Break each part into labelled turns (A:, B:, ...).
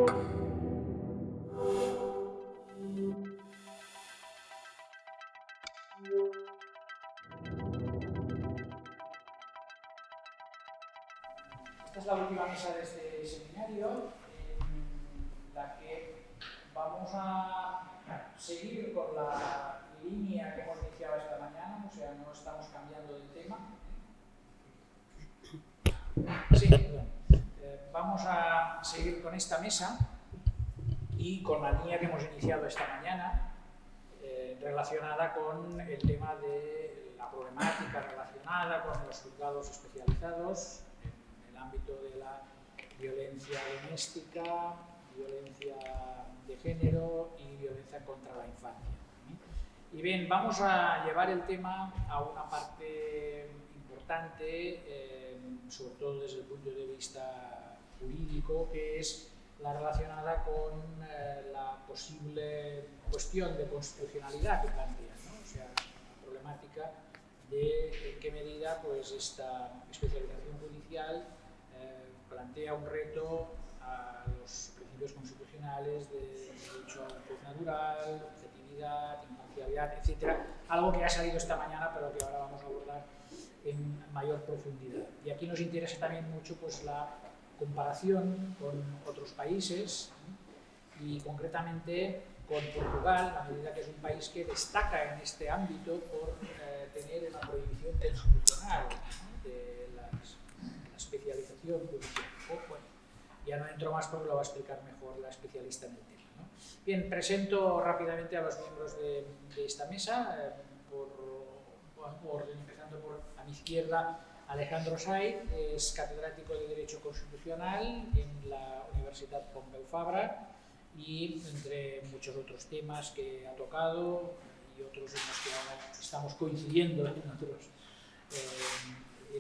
A: Esta es la última mesa de este seminario, en la que vamos a seguir con la línea que hemos iniciado esta mañana, o sea, no estamos cambiando de tema. Sí, bueno, vamos a seguir con esta mesa y con la línea que hemos iniciado esta mañana, relacionada con el tema de la problemática relacionada con los juzgados especializados en el ámbito de la violencia doméstica, violencia de género y violencia contra la infancia. Y bien, vamos a llevar el tema a una parte importante, sobre todo desde el punto de vista jurídico, que es la relacionada con la posible cuestión de constitucionalidad que plantea, ¿no? O sea, la problemática de en qué medida pues, esta especialización judicial plantea un reto a los principios constitucionales de derecho al juez natural, objetividad, imparcialidad, etcétera, algo que ha salido esta mañana pero que ahora vamos a abordar en mayor profundidad. Y aquí nos interesa también mucho pues, la comparación con otros países y concretamente con Portugal, a medida que es un país que destaca en este ámbito por tener una prohibición constitucional, ¿no? de la especialización judicial. Bueno, ya no entro más porque lo va a explicar mejor la especialista en el tema, ¿no? Bien, presento rápidamente a los miembros de esta mesa, por orden, empezando por a mi izquierda, Alejandro Saiz, es catedrático de Derecho Constitucional en la Universidad Pompeu Fabra y entre muchos otros temas que ha tocado y otros en los que ahora estamos coincidiendo en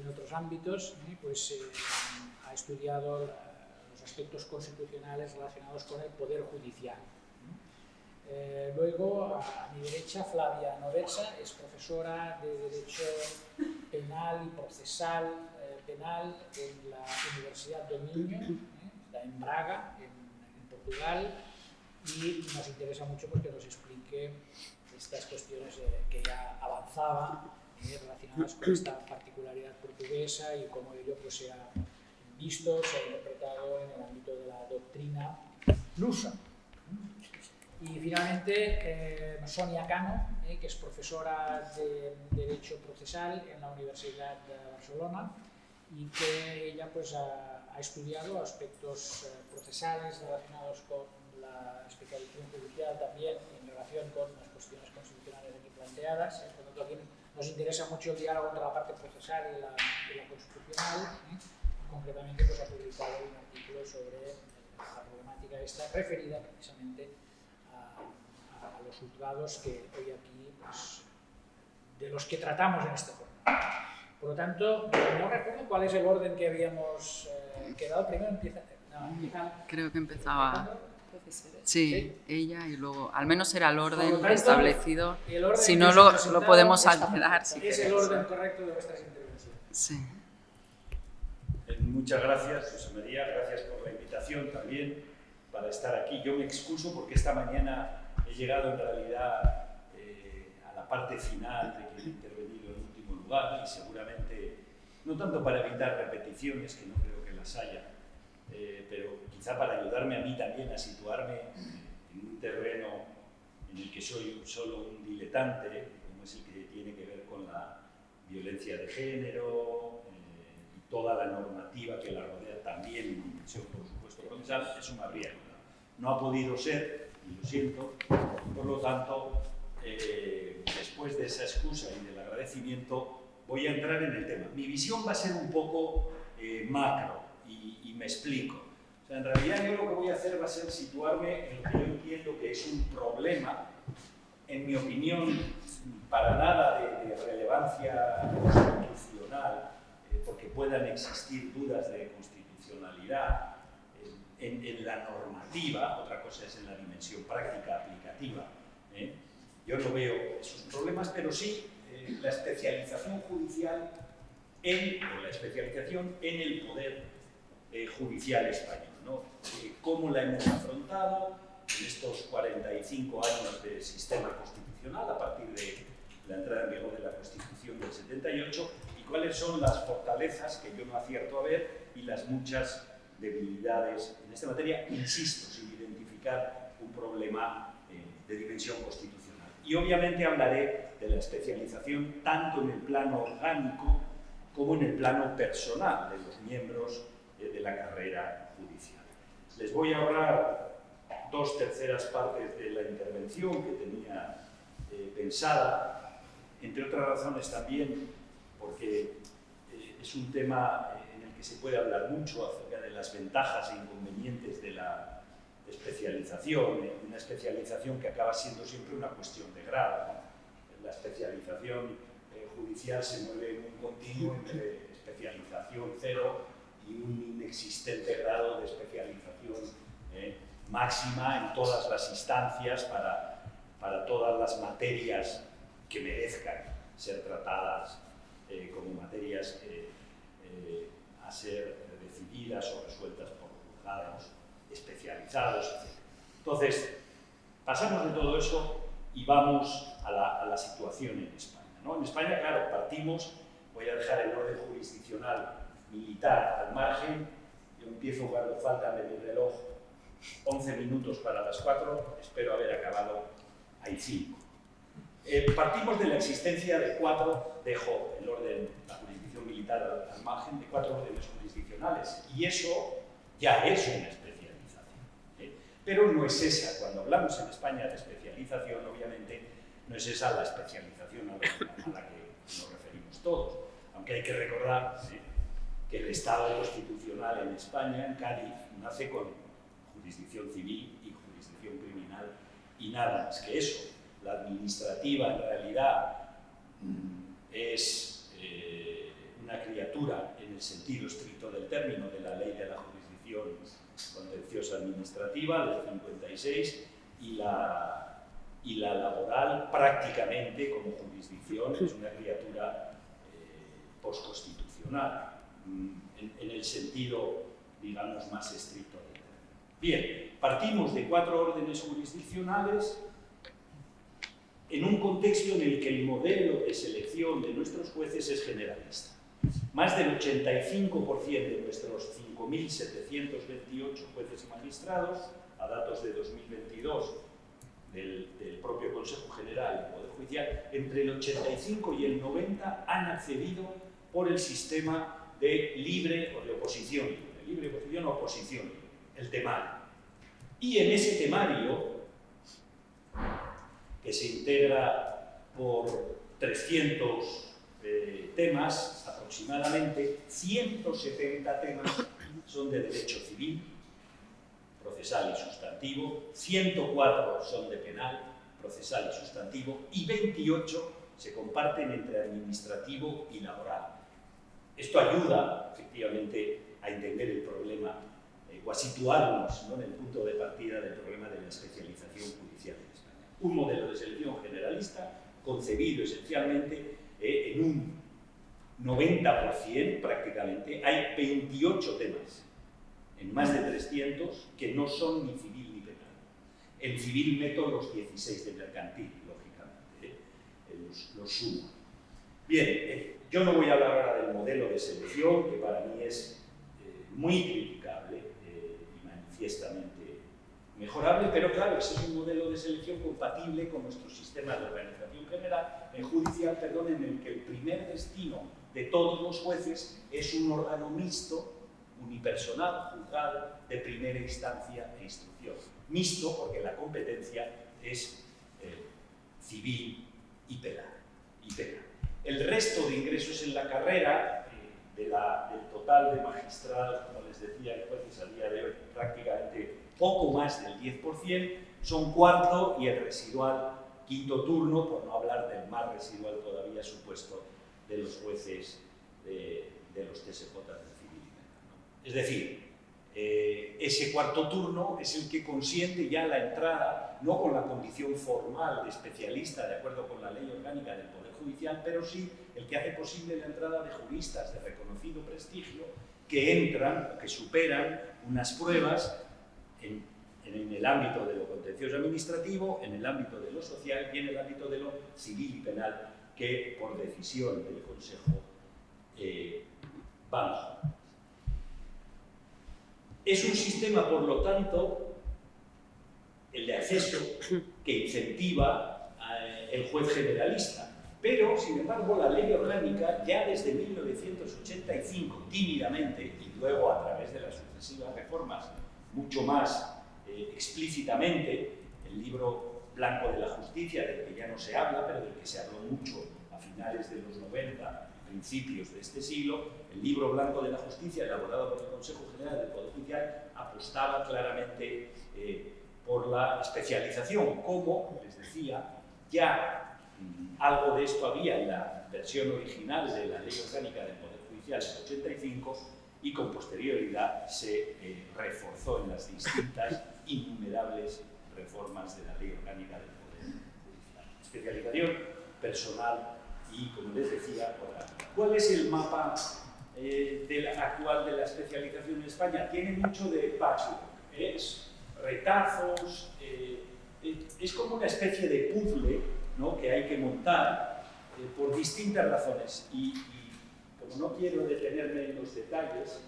A: otros ámbitos, pues ha estudiado los aspectos constitucionales relacionados con el Poder Judicial. Luego, a mi derecha, Flavia Noversa, es profesora de Derecho Penal y Procesal Penal en la Universidad do Minho, está en Braga, en Portugal, y nos interesa mucho porque nos explique estas cuestiones que ya avanzaba relacionadas con esta particularidad portuguesa y cómo ello pues, se ha visto, se ha interpretado en el ámbito de la doctrina lusa. Y finalmente Sonia Cano, que es profesora de Derecho Procesal en la Universidad de Barcelona y que ella pues, ha estudiado aspectos procesales relacionados con la especialización judicial también en relación con las cuestiones constitucionales aquí planteadas. Por lo tanto, aquí nos interesa mucho el diálogo entre la parte procesal y la constitucional. Concretamente pues, ha publicado un artículo sobre la problemática esta referida precisamente a los juzgados que hoy aquí, pues, de los que tratamos en este foro. Por lo tanto, no recuerdo cuál es el orden que habíamos quedado. Primero empieza...
B: Creo que empezaba... Sí, ella y luego... Al menos era el orden
A: tanto,
B: establecido.
A: El orden
B: si no, lo podemos alterar.
A: Si es el orden correcto de vuestras intervenciones.
B: Sí.
C: Muchas gracias, José María. Gracias por la invitación también para estar aquí. Yo me excuso porque esta mañana he llegado en realidad a la parte final de que he intervenido en último lugar y seguramente, no tanto para evitar repeticiones, que no creo que las haya, pero quizá para ayudarme a mí también a situarme en un terreno en el que soy solo un diletante, como es el que tiene que ver con la violencia de género y toda la normativa que la rodea también en dimensión, por supuesto, procesal. Eso me habría ayudado. No ha podido ser, y lo siento, por lo tanto, después de esa excusa y del agradecimiento, voy a entrar en el tema. Mi visión va a ser un poco macro y me explico. O sea, en realidad yo lo que voy a hacer va a ser situarme en lo que yo entiendo que es un problema, en mi opinión, para nada de relevancia constitucional, porque puedan existir dudas de constitucionalidad en la normativa, otra cosa es en la dimensión práctica aplicativa. Yo no veo esos problemas, pero sí la especialización judicial o la especialización en el poder judicial español, ¿no? cómo la hemos afrontado en estos 45 años de sistema constitucional a partir de la entrada en vigor de la Constitución del 78 y cuáles son las fortalezas que yo no acierto a ver y las muchas debilidades en esta materia, insisto, sin identificar un problema de dimensión constitucional. Y obviamente hablaré de la especialización tanto en el plano orgánico como en el plano personal de los miembros de la carrera judicial. Les voy a ahorrar 2/3 partes de la intervención que tenía pensada, entre otras razones también porque es un tema en el que se puede hablar mucho acerca de las ventajas e inconvenientes de la especialización, una especialización que acaba siendo siempre una cuestión de grado. La especialización judicial se mueve en un continuo entre especialización 0 y un inexistente grado de especialización máxima en todas las instancias para todas las materias que merezcan ser tratadas como materias a ser decididas o resueltas por juzgados especializados, etc. Entonces, pasamos de todo eso y vamos a la situación en España, ¿no? En España, claro, partimos, voy a dejar el orden jurisdiccional militar al margen, yo empiezo cuando faltan de mi reloj 11 minutos para las 4, espero haber acabado, hay 5. Partimos de la existencia de 4, dejo el orden, la jurisdicción militar al margen, de 4 órdenes jurisdiccionales, y eso ya es una especialización. Pero no es esa, cuando hablamos en España de especialización, obviamente, no es esa la especialización a la que nos referimos todos, aunque hay que recordar que el Estado constitucional en España, en Cádiz, nace con jurisdicción civil y jurisdicción criminal y nada más que eso. La administrativa en realidad es una criatura en el sentido estricto del término de la ley de la jurisdicción contenciosa administrativa del 56 y la laboral prácticamente como jurisdicción es una criatura postconstitucional en el sentido, digamos, más estricto del término. Bien, partimos de 4 órdenes jurisdiccionales en un contexto en el que el modelo de selección de nuestros jueces es generalista. Más del 85% de nuestros 5.728 jueces y magistrados, a datos de 2022 del propio Consejo General del Poder Judicial, entre el 85 y el 90 han accedido por el sistema de libre o de oposición libre oposición o oposición libre, el temario. Y en ese temario, que se integra por 300 temas aproximadamente, 170 temas son de derecho civil, procesal y sustantivo, 104 son de penal, procesal y sustantivo, y 28 se comparten entre administrativo y laboral. Esto ayuda, efectivamente, a entender el problema o a situarnos, ¿no?, en el punto de partida del problema de la especialización judicial en España. Un modelo de selección generalista concebido esencialmente en un 90% prácticamente, hay 28 temas en más de 300 que no son ni civil ni penal. En civil meto los 16 de mercantil, lógicamente, los sumo. Bien, yo no voy a hablar ahora del modelo de selección, que para mí es muy criticable y manifiestamente mejorable, pero claro, ese es un modelo de selección compatible con nuestro sistema de organización general, judicial, perdón, en el que el primer destino de todos los jueces es un órgano mixto, unipersonal, juzgado, de primera instancia e instrucción. Mixto porque la competencia es civil y penal. El resto de ingresos en la carrera, del total de magistrados, como les decía, de jueces a día de hoy, prácticamente poco más del 10%, son cuarto y el residual quinto turno, por no hablar del más residual todavía supuesto de los jueces de los TSJ del civil y penal, ¿no? Es decir, ese cuarto turno es el que consiente ya la entrada, no con la condición formal de especialista de acuerdo con la ley orgánica del Poder Judicial, pero sí el que hace posible la entrada de juristas de reconocido prestigio que entran o que superan unas pruebas en el ámbito de lo contencioso administrativo, en el ámbito de lo social y en el ámbito de lo civil y penal, que por decisión del Consejo van juntas. Es un sistema, por lo tanto, el de acceso, que incentiva el juez generalista. Pero, sin embargo, la ley orgánica, ya desde 1985, tímidamente, y luego a través de las sucesivas reformas, mucho más explícitamente, el libro blanco de la justicia, del que ya no se habla, pero del que se habló mucho a finales de los 90, principios de este siglo, el libro blanco de la justicia, elaborado por el Consejo General del Poder Judicial, apostaba claramente por la especialización, como les decía, ya algo de esto había en la versión original de la Ley Orgánica del Poder Judicial del 85 y con posterioridad se reforzó en las distintas, innumerables reformas de la Ley Orgánica del Poder Judicial. Especialización personal y, como les decía, oral. ¿Cuál es el mapa actual de la especialización en España? Tiene mucho de patchwork, es retazos, es como una especie de puzzle, ¿no?, que hay que montar por distintas razones. Y como no quiero detenerme en los detalles,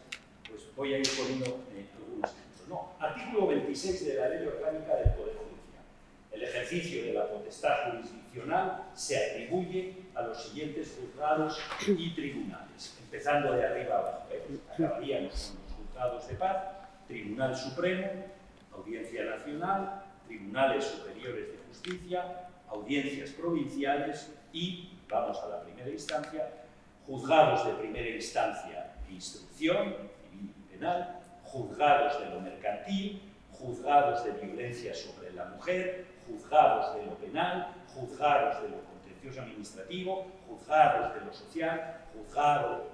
C: pues voy a ir poniendo algunos ejemplos. No, artículo 26 de la Ley Orgánica del Poder Judicial. El ejercicio de la potestad jurisdiccional se atribuye a los siguientes juzgados y tribunales, empezando de arriba abajo. Acabaríamos con los juzgados de paz, Tribunal Supremo, Audiencia Nacional, Tribunales Superiores de Justicia, audiencias provinciales y, vamos a la primera instancia, juzgados de primera instancia e instrucción, civil y penal, juzgados de lo mercantil, juzgados de violencia sobre la mujer, juzgados de lo penal, juzgados de lo contencioso administrativo, juzgados de lo social, juzgados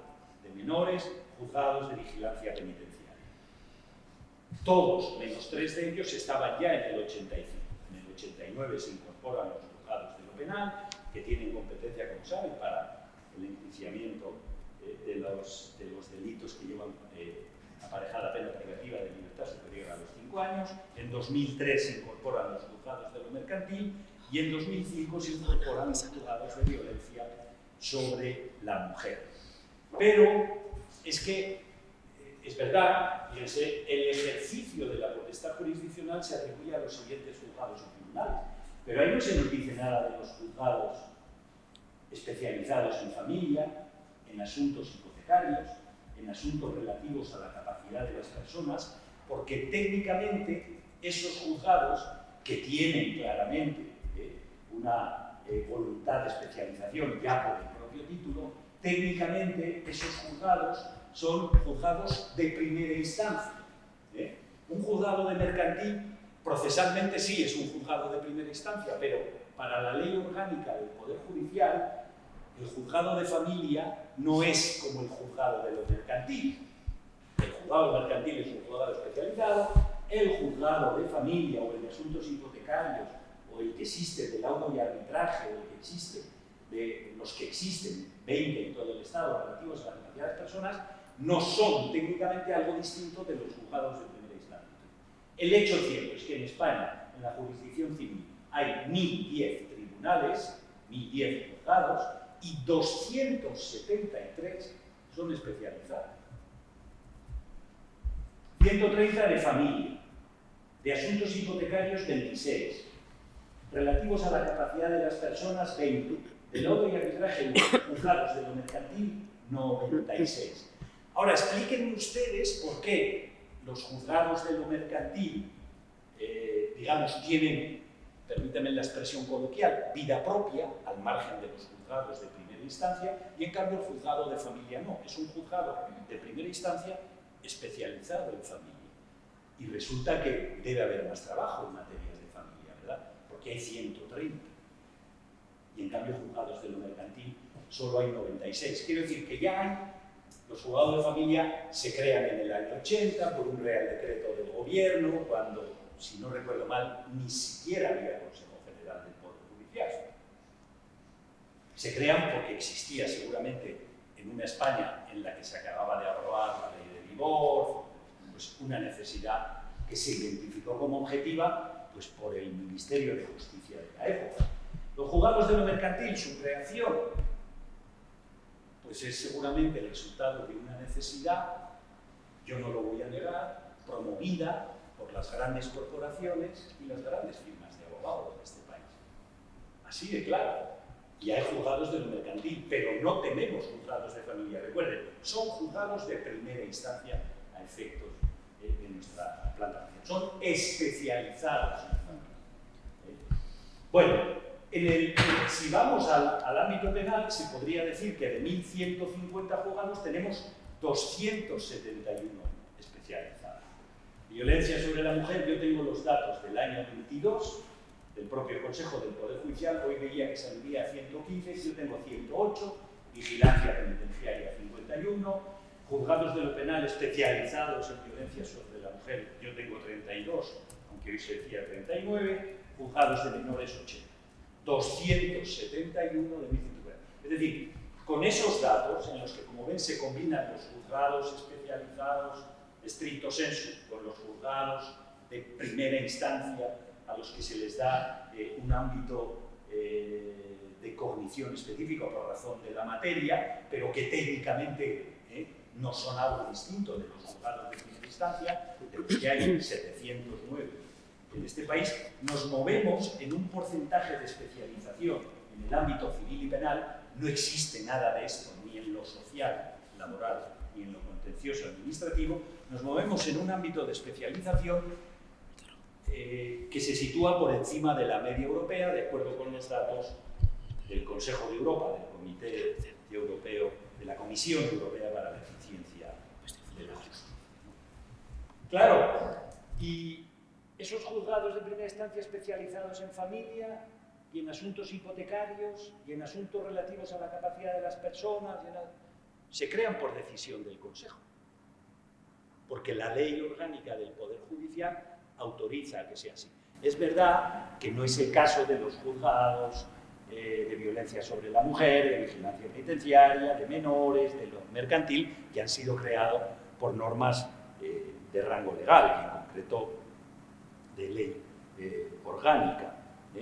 C: de menores, juzgados de vigilancia penitenciaria. Todos, menos 3 de ellos, estaban ya en el 85. En el 89 se incorporan los juzgados de lo penal, que tienen competencia, como saben, para el enjuiciamiento de los delitos que llevan aparejada pena privativa de libertad superior a los 5 años. En 2003 se incorporan los juzgados de lo mercantil y en 2005 se incorporan los juzgados de violencia sobre la mujer. Pero es que es verdad, fíjense, el ejercicio de la potestad jurisdiccional se atribuye a los siguientes juzgados y tribunales, pero ahí no se nos dice nada de los juzgados especializados en familia, en asuntos hipotecarios, en asuntos relativos a la capacidad de las personas, porque técnicamente esos juzgados, que tienen claramente una voluntad de especialización ya por el propio título, técnicamente esos juzgados son juzgados de primera instancia. Un juzgado de mercantil, procesalmente sí es un juzgado de primera instancia, pero para la ley orgánica del Poder Judicial, el juzgado de familia no es como el juzgado de lo mercantil. El juzgado mercantil es un juzgado especializado, el juzgado de familia o el de asuntos hipotecarios o el que existe de laudo y arbitraje o el que existe de los que existen, 20 en todo el Estado, relativos a la capacidad de las personas, no son técnicamente algo distinto de los juzgados de primera instancia. El hecho cierto es que en España, en la jurisdicción civil, hay 1.010 tribunales, 1.010 juzgados y 273 son especializados. 130 de familia, de asuntos hipotecarios 26, relativos a la capacidad de las personas 20, de laudo y arbitraje juzgados de lo mercantil 96. Ahora, explíquenme ustedes por qué los juzgados de lo mercantil, digamos, tienen, permítanme la expresión coloquial, vida propia, al margen de los juzgados de primera instancia, y en cambio el juzgado de familia no. Es un juzgado de primera instancia especializado en familia. Y resulta que debe haber más trabajo en materias de familia, ¿verdad? Porque hay 130. Y en cambio juzgados de lo mercantil solo hay 96. Quiero decir que ya hay. Los juzgados de familia se crean en el año 80 por un real decreto del gobierno, cuando, si no recuerdo mal, ni siquiera había Consejo General del Poder Judicial. Se crean porque existía seguramente en una España en la que se acababa de aprobar la ley de divorcio, pues una necesidad que se identificó como objetiva pues, por el Ministerio de Justicia de la época. Los juzgados de lo mercantil, su creación, pues es seguramente el resultado de una necesidad, yo no lo voy a negar, promovida por las grandes corporaciones y las grandes firmas de abogados de este país. Así de claro. Y hay juzgados de lo mercantil, pero no tenemos juzgados de familia. Recuerden, son juzgados de primera instancia a efectos de nuestra plantación. Son especializados en familia. Bueno, si vamos al ámbito penal, se podría decir que de 1.150 juzgados tenemos 271 especializados. Violencia sobre la mujer, yo tengo los datos del año 22, del propio Consejo del Poder Judicial, hoy veía que saldría 115, yo tengo 108, vigilancia penitenciaria 51, juzgados de lo penal especializados en violencia sobre la mujer, yo tengo 32, aunque hoy se decía 39, juzgados de menores 80, 271 de 1.150. Es decir, con esos datos, en los que, como ven, se combinan los juzgados especializados stricto sensu con los juzgados de primera instancia, a los que se les da un ámbito de cognición específico por razón de la materia, pero que técnicamente no son algo distinto de los juzgados de primera instancia, de los que hay 709 en este país. Nos movemos en un porcentaje de especialización en el ámbito civil y penal. No existe nada de esto, ni en lo social, laboral, ni en lo contencioso administrativo. Nos movemos en un ámbito de especialización que se sitúa por encima de la media europea, de acuerdo con los datos del Consejo de Europa, del Comité Europeo, de la Comisión Europea para la Eficiencia de la Justicia. Claro, y esos juzgados de primera instancia especializados en familia y en asuntos hipotecarios y en asuntos relativos a la capacidad de las personas, se crean por decisión del Consejo, porque la ley orgánica del Poder Judicial autoriza a que sea así. Es verdad que no es el caso de los juzgados de violencia sobre la mujer, de vigilancia penitenciaria, de menores, de lo mercantil, que han sido creados por normas de rango legal, y en concreto de ley orgánica.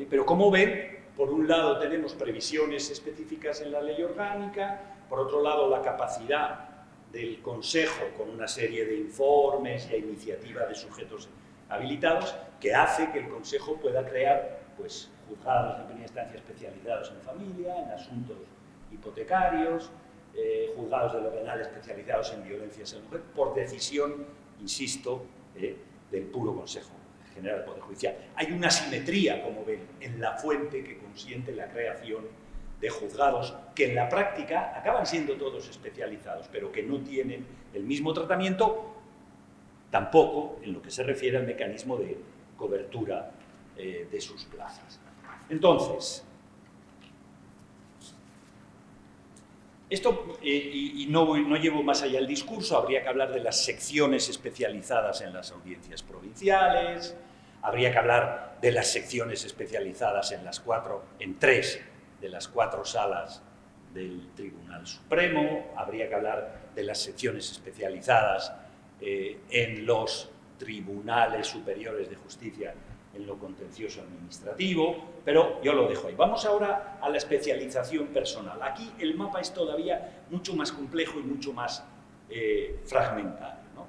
C: Pero como ven, por un lado tenemos previsiones específicas en la ley orgánica, por otro lado la capacidad del Consejo con una serie de informes y a iniciativa de sujetos habilitados, que hace que el Consejo pueda crear pues, juzgados de primera instancia especializados en familia, en asuntos hipotecarios, juzgados de lo penal especializados en violencias en la mujer, por decisión, insisto, del puro Consejo General del Poder Judicial. Hay una simetría, como ven, en la fuente que consiente la creación de juzgados que en la práctica acaban siendo todos especializados, pero que no tienen el mismo tratamiento, tampoco en lo que se refiere al mecanismo de cobertura de sus plazas. Entonces, esto, y no llevo más allá el discurso, habría que hablar de las secciones especializadas en las audiencias provinciales, habría que hablar de las secciones especializadas en tres de las 4 salas del Tribunal Supremo, habría que hablar de las secciones especializadas en los tribunales superiores de justicia en lo contencioso administrativo, pero yo lo dejo ahí. Vamos ahora a la especialización personal. Aquí el mapa es todavía mucho más complejo y mucho más fragmentario, ¿no?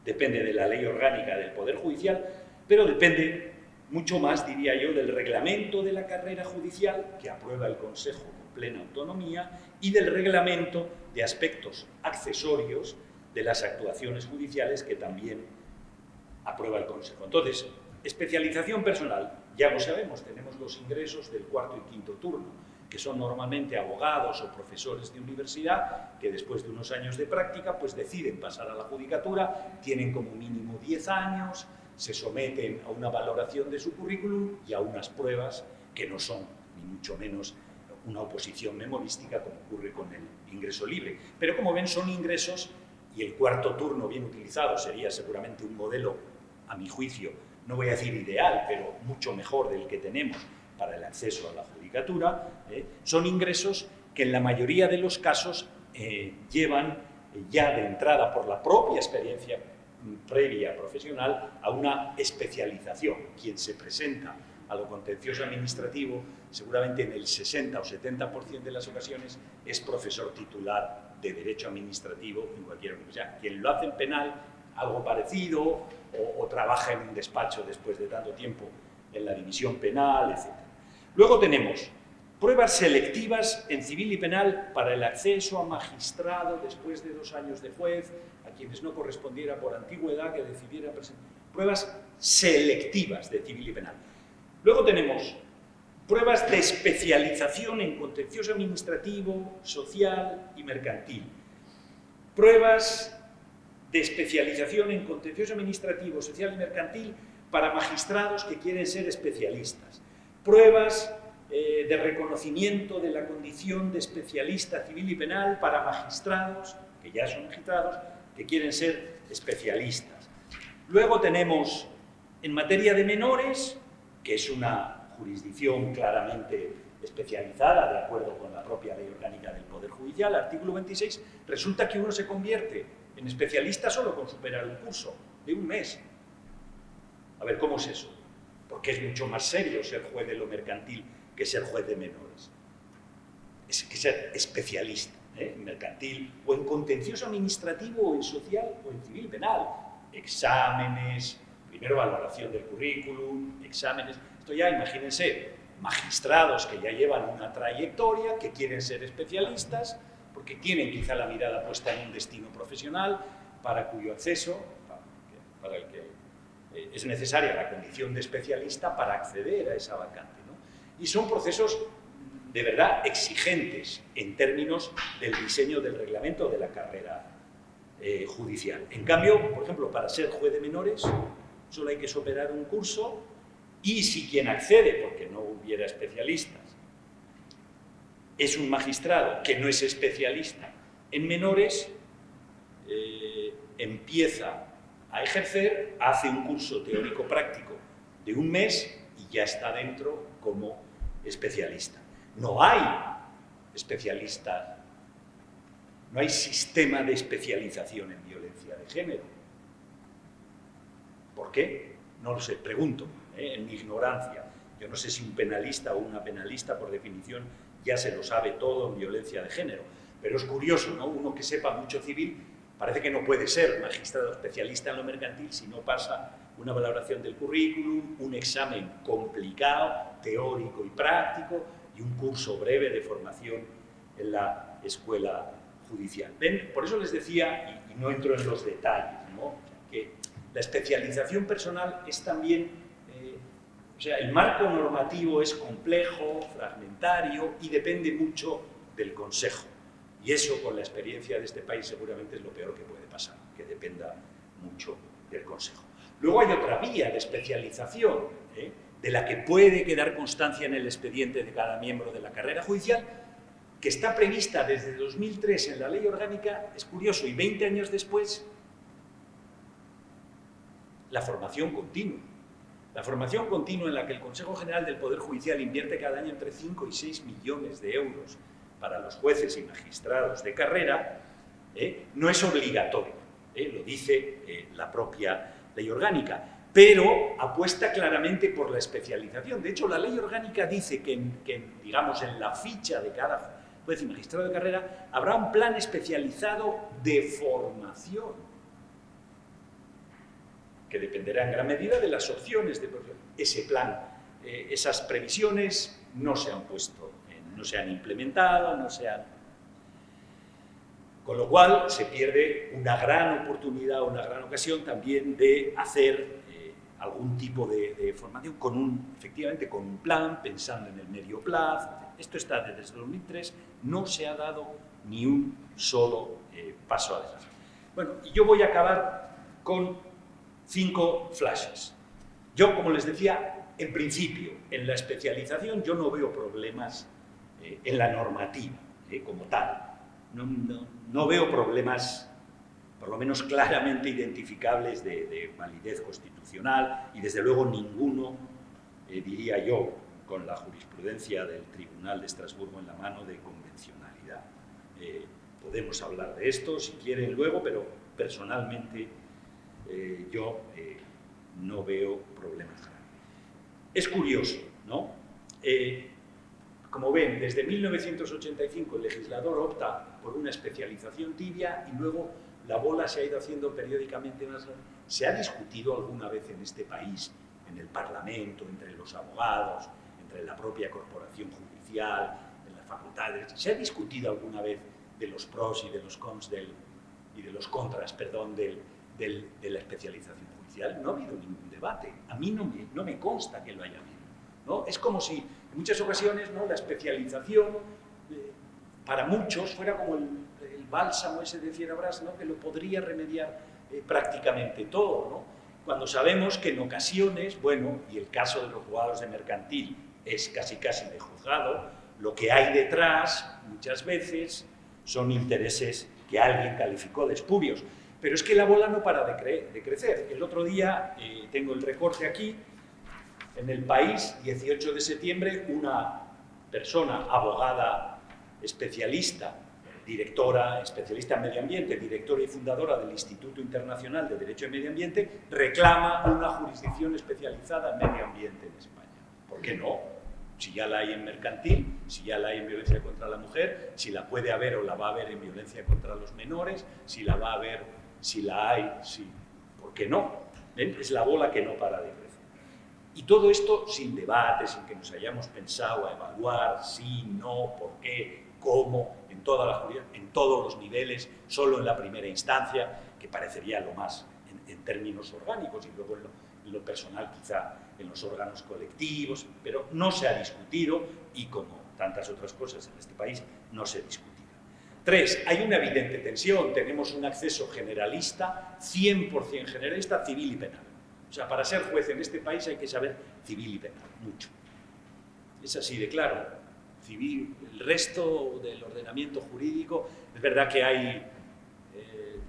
C: Depende de la ley orgánica del Poder Judicial, pero depende mucho más, diría yo, del reglamento de la carrera judicial, que aprueba el Consejo con plena autonomía, y del reglamento de aspectos accesorios de las actuaciones judiciales, que también aprueba el Consejo. Entonces, especialización personal, ya lo sabemos, tenemos los ingresos del cuarto y quinto turno, que son normalmente abogados o profesores de universidad que después de unos años de práctica pues deciden pasar a la judicatura, tienen como mínimo 10 años, se someten a una valoración de su currículum y a unas pruebas que no son ni mucho menos una oposición memorística como ocurre con el ingreso libre. Pero como ven, son ingresos, y el cuarto turno bien utilizado sería seguramente un modelo, a mi juicio, no voy a decir ideal, pero mucho mejor del que tenemos para el acceso a la judicatura. Son ingresos que en la mayoría de los casos llevan ya de entrada por la propia experiencia previa profesional a una especialización. Quien se presenta a lo contencioso administrativo, seguramente en el 60 o 70% de las ocasiones, es profesor titular de Derecho Administrativo en cualquier universidad. Quien lo hace en penal, algo parecido, o trabaja en un despacho después de tanto tiempo en la división penal, etc. Luego tenemos pruebas selectivas en civil y penal para el acceso a magistrado después de 2 años de juez, a quienes no correspondiera por antigüedad que decidiera presentar. Pruebas selectivas de civil y penal. Luego tenemos pruebas de especialización en contencioso administrativo, social y mercantil. Pruebas de especialización en contencioso administrativo, social y mercantil para magistrados que quieren ser especialistas. Pruebas de reconocimiento de la condición de especialista civil y penal para magistrados, que ya son magistrados, que quieren ser especialistas. Luego tenemos, en materia de menores, que es una jurisdicción claramente especializada, de acuerdo con la propia Ley Orgánica del Poder Judicial, artículo 26, resulta que uno se convierte en especialista solo con superar un curso de 1 mes. A ver, ¿cómo es eso? Porque es mucho más serio ser juez de lo mercantil que ser juez de menores. Es que ser especialista en mercantil o en contencioso administrativo o en social o en civil penal. Exámenes, primero valoración del currículum, exámenes. Esto ya, imagínense, magistrados que ya llevan una trayectoria, que quieren ser especialistas, porque tienen quizá la mirada puesta en un destino profesional para cuyo acceso, para el que es necesaria la condición de especialista para acceder a esa vacante, ¿no? Y son procesos de verdad exigentes en términos del diseño del reglamento de la carrera judicial. En cambio, por ejemplo, para ser juez de menores solo hay que superar un curso y si quien accede, porque no hubiera especialistas, es un magistrado que no es especialista en menores, empieza a ejercer, hace un curso teórico-práctico de 1 mes y ya está dentro como especialista. No hay especialistas, no hay sistema de especialización en violencia de género. ¿Por qué? No lo sé, pregunto, en mi ignorancia. Yo no sé si un penalista o una penalista, por definición, ya se lo sabe todo en violencia de género. Pero es curioso, ¿no? Uno que sepa mucho civil parece que no puede ser magistrado especialista en lo mercantil si no pasa una valoración del currículum, un examen complicado, teórico y práctico, y un curso breve de formación en la escuela judicial. ¿Ven? Por eso les decía, y no entro en los detalles, ¿no?, que la especialización personal es también, o sea, el marco normativo es complejo, fragmentario y depende mucho del Consejo. Y eso, con la experiencia de este país, seguramente es lo peor que puede pasar, que dependa mucho del Consejo. Luego hay otra vía de especialización, de la que puede quedar constancia en el expediente de cada miembro de la carrera judicial, que está prevista desde 2003 en la Ley Orgánica, es curioso, y 20 años después, la formación continua. La formación continua en la que el Consejo General del Poder Judicial invierte cada año entre 5 y 6 millones de euros para los jueces y magistrados de carrera, no es obligatorio, lo dice la propia Ley Orgánica, pero apuesta claramente por la especialización. De hecho, la Ley Orgánica dice que, digamos, en la ficha de cada juez y magistrado de carrera habrá un plan especializado de formación, que dependerá en gran medida de las opciones de profesión. Ese plan, esas previsiones no se han puesto, no se han implementado, no se han... Con lo cual se pierde una gran oportunidad, una gran ocasión también de hacer algún tipo de formación efectivamente con un plan, pensando en el medio plazo. Esto está desde 2003, no se ha dado ni un solo paso adelante. Bueno, y yo voy a acabar con 5 flashes. Yo, como les decía, en principio, en la especialización yo no veo problemas en la normativa, como tal. No veo problemas, por lo menos claramente identificables, de validez constitucional y, desde luego, ninguno, diría yo, con la jurisprudencia del Tribunal de Estrasburgo en la mano, de convencionalidad. Podemos hablar de esto si quieren luego, pero personalmente yo no veo problemas graves. Es curioso, ¿no? Como ven, desde 1985 el legislador opta por una especialización tibia y luego la bola se ha ido haciendo periódicamente más grande. ¿Se ha discutido alguna vez en este país, en el Parlamento, entre los abogados, entre la propia corporación judicial, en las facultades, se ha discutido alguna vez de los pros y de los cons y de los contras, perdón, de la especialización judicial? No ha habido ningún debate. A mí no me consta que lo haya habido, ¿no? Es como si en muchas ocasiones, ¿no?, la especialización para muchos fuera como el bálsamo ese de Fierabras, ¿no?, que lo podría remediar prácticamente todo, ¿no? Cuando sabemos que en ocasiones, bueno, y el caso de los juzgados de mercantil es casi de juzgado, lo que hay detrás muchas veces son intereses que alguien calificó de espurios. Pero es que la bola no para de crecer. El otro día, tengo el recorte aquí, en El País, 18 de septiembre, una persona, abogada especialista, directora, especialista en medio ambiente, directora y fundadora del Instituto Internacional de Derecho y Medio Ambiente, reclama una jurisdicción especializada en medio ambiente en España. ¿Por qué no? Si ya la hay en mercantil, si ya la hay en violencia contra la mujer, si la puede haber o la va a haber en violencia contra los menores, si la va a haber, si la hay, sí. ¿Por qué no? ¿Ven? Es la bola que no para de crecer. Y todo esto sin debate, sin que nos hayamos pensado a evaluar sí, no, por qué, cómo, en todos los niveles, solo en la primera instancia, que parecería lo más en términos orgánicos, y luego en lo personal quizá en los órganos colectivos, pero no se ha discutido y, como tantas otras cosas en este país, no se discutirá. 3. Hay una evidente tensión. Tenemos un acceso generalista, 100% generalista, civil y penal. O sea, para ser juez en este país hay que saber civil y penal, mucho. Es así de claro. Civil, el resto del ordenamiento jurídico, es verdad que hay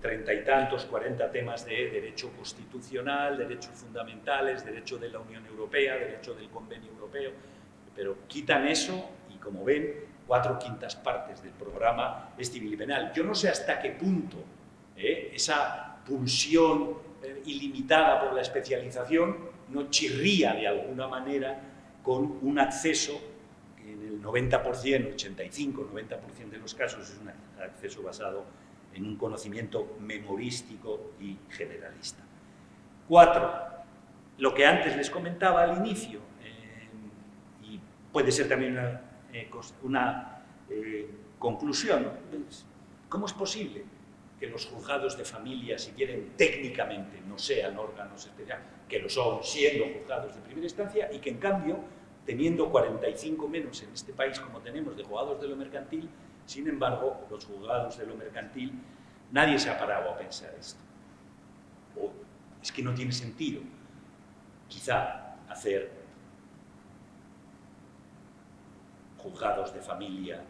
C: 30 y tantos, 40 temas de derecho constitucional, derechos fundamentales, derecho de la Unión Europea, derecho del Convenio Europeo, pero quitan eso y, como ven, 4/5 partes del programa es civil y penal. Yo no sé hasta qué punto esa pulsión ilimitada por la especialización no chirría de alguna manera con un acceso que en el 90%, 85-90% de los casos es un acceso basado en un conocimiento memorístico y generalista. 4. Lo que antes les comentaba al inicio, y puede ser también una conclusión, ¿no? ¿Cómo es posible que los juzgados de familia, si quieren técnicamente, no sean órganos especiales, que lo son siendo juzgados de primera instancia, y que en cambio, teniendo 45 menos en este país como tenemos de juzgados de lo mercantil, sin embargo, los juzgados de lo mercantil, nadie se ha parado a pensar esto? O es que no tiene sentido, quizá, hacer juzgados de familia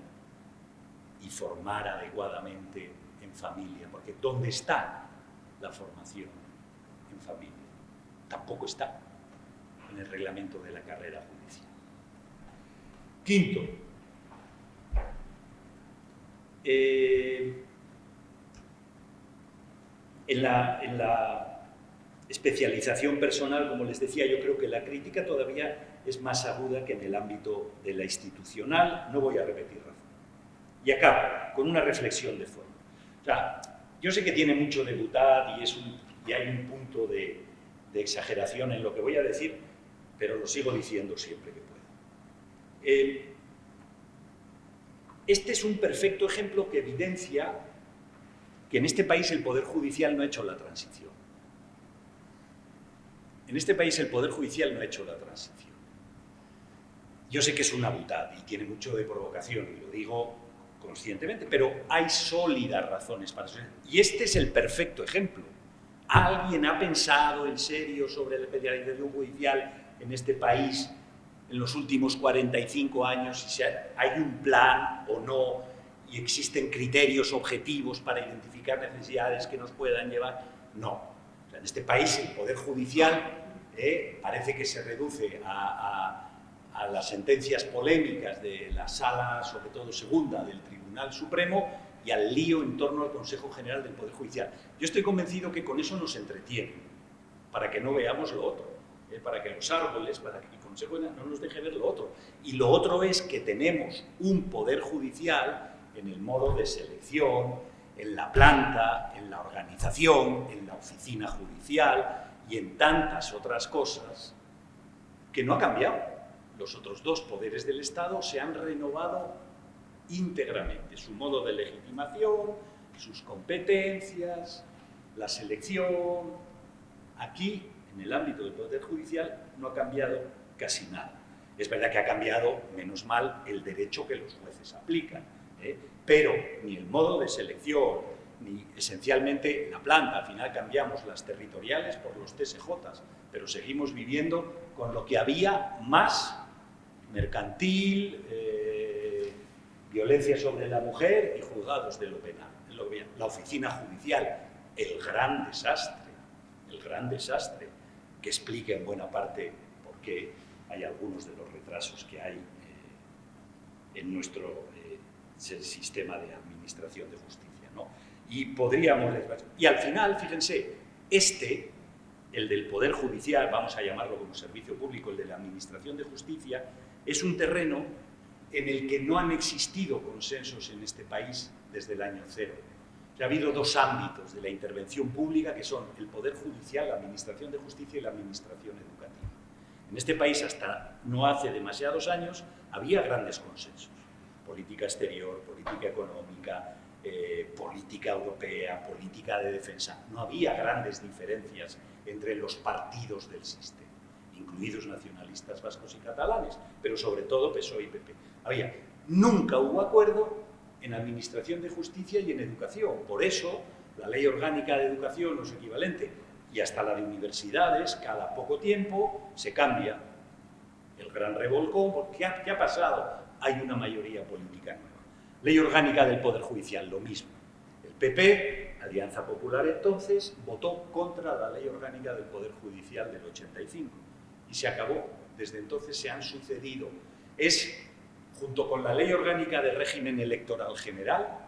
C: y formar adecuadamente en familia, porque ¿dónde está la formación en familia? Tampoco está en el reglamento de la carrera judicial. 5. En la especialización personal, como les decía, yo creo que la crítica todavía es más aguda que en el ámbito de la institucional. No voy a repetir razón. Y acabo con una reflexión de forma. O sea, yo sé que tiene mucho de butad y hay un punto de exageración en lo que voy a decir, pero lo sigo diciendo siempre que puedo. Este es un perfecto ejemplo que evidencia que en este país el Poder Judicial no ha hecho la transición. En este país el Poder Judicial no ha hecho la transición. Yo sé que es una butad y tiene mucho de provocación, y lo digo conscientemente, pero hay sólidas razones para eso. Y este es el perfecto ejemplo. ¿Alguien ha pensado en serio sobre la especialización judicial en este país en los últimos 45 años? Si hay un plan o no, y existen criterios objetivos para identificar necesidades que nos puedan llevar. No. O sea, en este país el Poder Judicial parece que se reduce a las sentencias polémicas de la Sala, sobre todo segunda, del Tribunal Supremo, y al lío en torno al Consejo General del Poder Judicial. Yo estoy convencido que con eso nos entretienen, para que no veamos lo otro, para que los árboles, para que el Consejo General no nos deje ver lo otro. Y lo otro es que tenemos un Poder Judicial en el modo de selección, en la planta, en la organización, en la oficina judicial y en tantas otras cosas que no ha cambiado. Los otros dos poderes del Estado se han renovado íntegramente, su modo de legitimación, sus competencias, la selección. Aquí, en el ámbito del Poder Judicial, no ha cambiado casi nada. Es verdad que ha cambiado, menos mal, el derecho que los jueces aplican, pero ni el modo de selección, ni esencialmente la planta. Al final cambiamos las territoriales por los TSJs, pero seguimos viviendo con lo que había más mercantil, violencia sobre la mujer y juzgados de lo penal. La oficina judicial, el gran desastre, que explica en buena parte por qué hay algunos de los retrasos que hay en nuestro sistema de administración de justicia, ¿no? Y al final, fíjense, el del Poder Judicial, vamos a llamarlo como servicio público, el de la Administración de Justicia, es un terreno en el que no han existido consensos en este país desde el año cero. Ha habido dos ámbitos de la intervención pública, que son el Poder Judicial, la Administración de Justicia y la Administración Educativa. En este país, hasta no hace demasiados años, había grandes consensos. Política exterior, política económica, política europea, política de defensa. No había grandes diferencias entre los partidos del sistema, incluidos nacionalistas vascos y catalanes, pero sobre todo PSOE y PP. Nunca hubo acuerdo en Administración de Justicia y en Educación. Por eso, la Ley Orgánica de Educación o su equivalente, y hasta la de universidades, cada poco tiempo se cambia. El gran revolcón, porque ¿qué ha pasado? Hay una mayoría política nueva. Ley Orgánica del Poder Judicial, lo mismo. El PP, Alianza Popular entonces, votó contra la Ley Orgánica del Poder Judicial del 85 y se acabó. Desde entonces se han sucedido. Junto con la Ley Orgánica de Régimen Electoral General,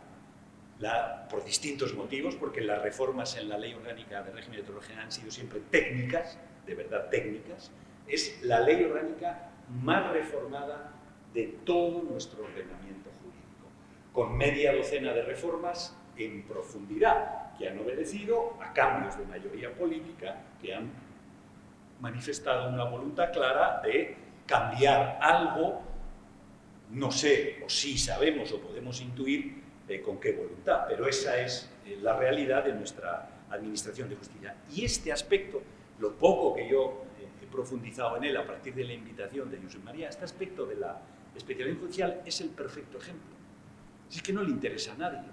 C: por distintos motivos, porque las reformas en la Ley Orgánica de Régimen Electoral General han sido siempre técnicas, de verdad técnicas, es la Ley Orgánica más reformada de todo nuestro ordenamiento jurídico, con media docena de reformas en profundidad, que han obedecido a cambios de mayoría política que han manifestado una voluntad clara de cambiar algo. No sé, o sí sabemos o podemos intuir con qué voluntad, pero esa es la realidad de nuestra Administración de Justicia. Y este aspecto, lo poco que yo he profundizado en él a partir de la invitación de Josep María, este aspecto de la especialización judicial es el perfecto ejemplo. Es que no le interesa a nadie.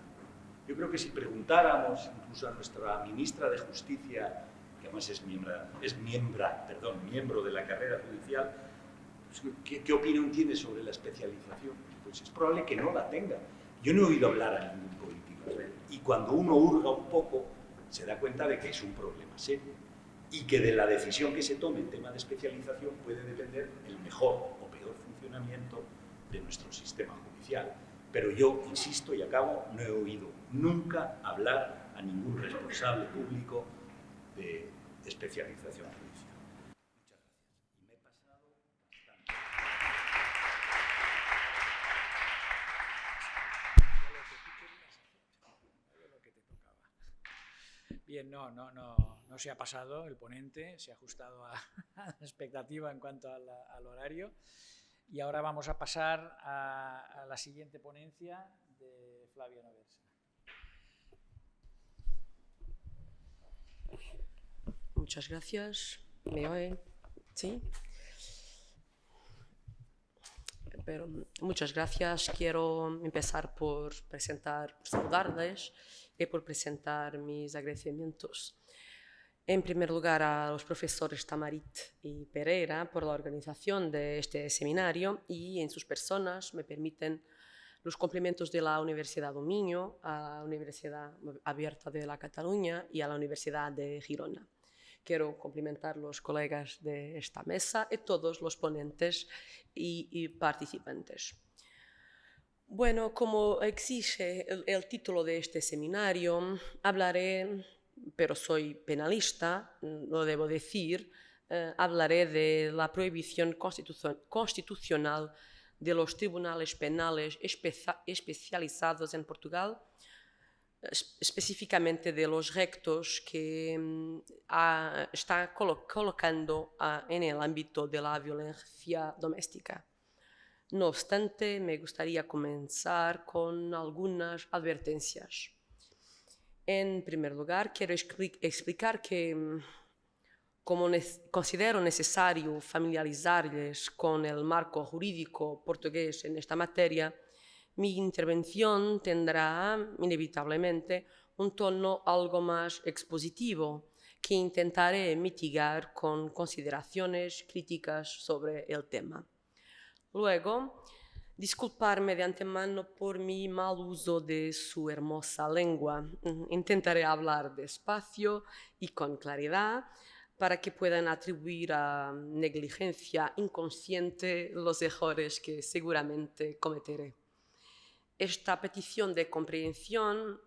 C: Yo creo que si preguntáramos incluso a nuestra ministra de Justicia, que además es miembro de la carrera judicial, ¿qué opinión tiene sobre la especialización? Pues es probable que no la tenga. Yo no he oído hablar a ningún político. Y cuando uno hurga un poco, se da cuenta de que es un problema serio y que de la decisión que se tome en tema de especialización puede depender el mejor o peor funcionamiento de nuestro sistema judicial. Pero yo, insisto y acabo, no he oído nunca hablar a ningún responsable público de especialización judicial.
A: Bien, no se ha pasado el ponente, se ha ajustado a la expectativa en cuanto al horario. Y ahora vamos a pasar a la siguiente ponencia de Flavio Noversa.
D: Muchas gracias. ¿Me oyen? ¿Sí? Pero muchas gracias. Quiero empezar por saludarles y por presentar mis agradecimientos. En primer lugar, a los profesores Tamarit y Pereira por la organización de este seminario y en sus personas me permiten los cumplimientos de la Universidad do Minho, a la Universidad Abierta de la Cataluña y a la Universidad de Girona. Quiero cumplimentar a los colegas de esta mesa y todos los ponentes y participantes. Bueno, como exige el título de este seminario, hablaré, pero soy penalista, lo debo decir, hablaré de la prohibición constitucional de los tribunales penales especializados en Portugal, específicamente de los rectos que está colocando en el ámbito de la violencia doméstica. No obstante, me gustaría comenzar con algunas advertencias. En primer lugar, quiero explicar que, como considero necesario familiarizarles con el marco jurídico portugués en esta materia, mi intervención tendrá inevitablemente un tono algo más expositivo, que intentaré mitigar con consideraciones críticas sobre el tema. Luego, disculparme de antemano por mi mal uso de su hermosa lengua. Intentaré hablar despacio y con claridad para que puedan atribuir a negligencia inconsciente los errores que seguramente cometeré. Esta petición de comprensión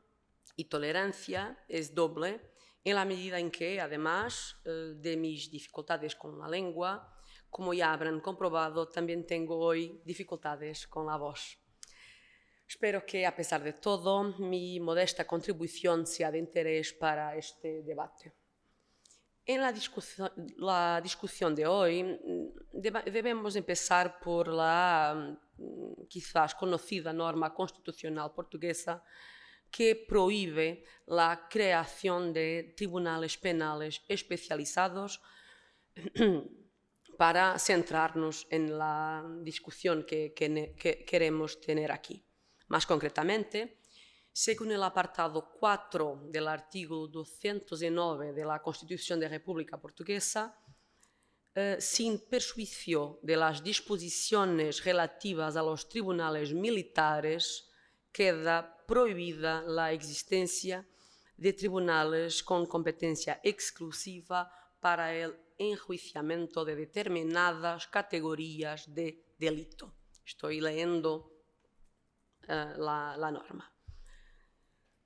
D: y tolerancia es doble en la medida en que, además de mis dificultades con la lengua, como ya habrán comprobado, también tengo hoy dificultades con la voz. Espero que, a pesar de todo, mi modesta contribución sea de interés para este debate. En la discusión de hoy debemos empezar por la quizás conocida norma constitucional portuguesa que prohíbe la creación de tribunales penales especializados para centrarnos en la discusión que queremos tener aquí. Más concretamente, según el apartado 4 del artículo 209 de la Constitución de la República Portuguesa, sin perjuicio de las disposiciones relativas a los tribunales militares, queda prohibida la existencia de tribunales con competencia exclusiva para el enjuiciamiento de determinadas categorías de delito. Estoy leyendo la norma.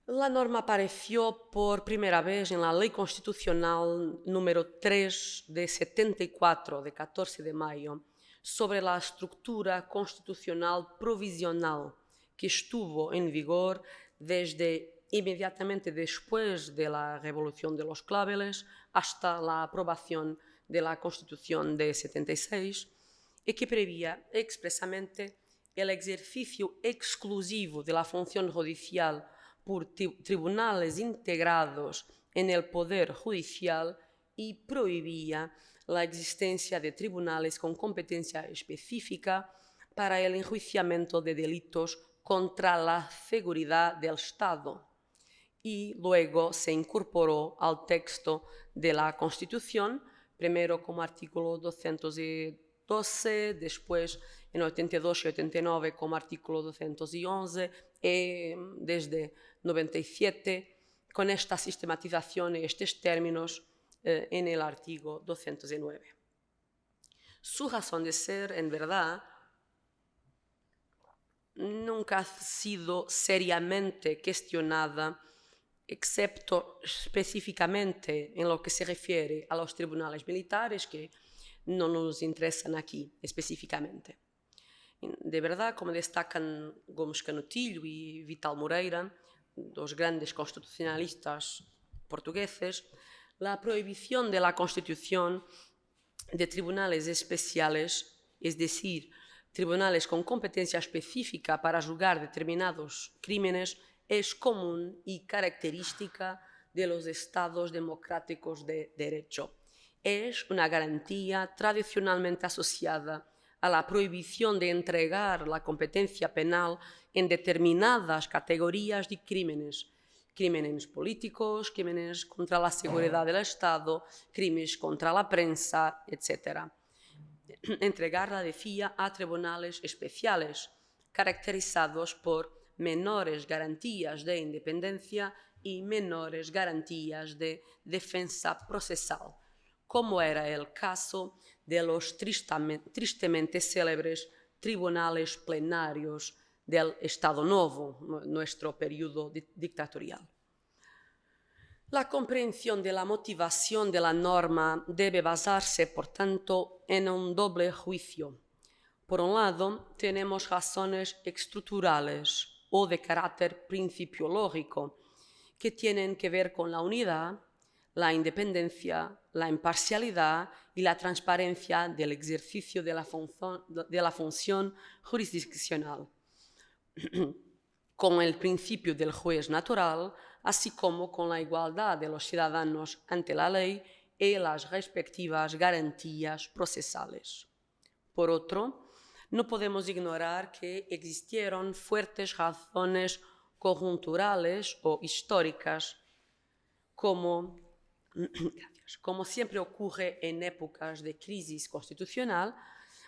D: La norma apareció por primera vez en la Ley Constitucional número 3 de 74, de 14 de mayo, sobre la estructura constitucional provisional que estuvo en vigor desde inmediatamente después de la Revolución de los Claveles hasta la aprobación de la Constitución de 76 y que prevía expresamente el ejercicio exclusivo de la función judicial por tribunales integrados en el Poder Judicial y prohibía la existencia de tribunales con competencia específica para el enjuiciamiento de delitos contra la seguridad del Estado. Y luego se incorporó al texto de la Constitución, primero como artículo 212, después en 82 y 89 como artículo 211 y desde 97 con esta sistematización y estos términos en el artículo 209. Su razón de ser, en verdad, nunca ha sido seriamente cuestionada, excepto específicamente en lo que se refiere a los tribunales militares, que no nos interesan aquí específicamente. De verdad, como destacan Gomes Canutillo y Vital Moreira, dos grandes constitucionalistas portugueses, la prohibición de la constitución de tribunales especiales, es decir, tribunales con competencia específica para juzgar determinados crímenes, es común y característica de los estados democráticos de derecho. Es una garantía tradicionalmente asociada a la prohibición de entregar la competencia penal en determinadas categorías de crímenes, crímenes políticos, crímenes contra la seguridad del Estado, crímenes contra la prensa, etc. Entregarla, decía, a tribunales especiales, caracterizados por menores garantías de independencia y menores garantías de defensa procesal, como era el caso de los tristemente célebres tribunales plenarios del Estado Novo, nuestro periodo dictatorial. La comprensión de la motivación de la norma debe basarse, por tanto, en un doble juicio. Por un lado, tenemos razones estructurales o de carácter principiológico que tienen que ver con la unidad, la independencia, la imparcialidad y la transparencia del ejercicio de la función jurisdiccional, con el principio del juez natural, así como con la igualdad de los ciudadanos ante la ley y las respectivas garantías procesales. Por otro, no podemos ignorar que existieron fuertes razones conjunturales o históricas, como siempre ocurre en épocas de crisis constitucional,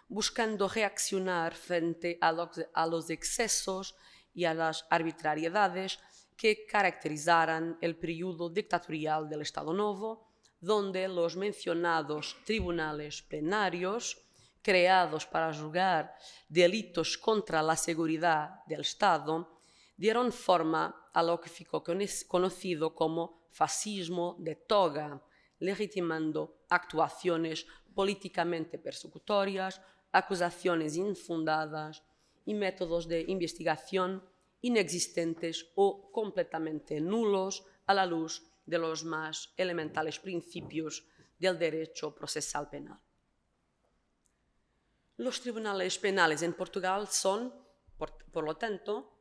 D: buscando reaccionar frente a los excesos y a las arbitrariedades que caracterizaran el periodo dictatorial del Estado Novo, donde los mencionados tribunales plenarios, creados para juzgar delitos contra la seguridad del Estado, dieron forma a lo que ficó conocido como fascismo de toga, legitimando actuaciones políticamente persecutorias, acusaciones infundadas y métodos de investigación inexistentes o completamente nulos a la luz de los más elementales principios del derecho procesal penal. Los tribunales penales en Portugal son, por lo tanto,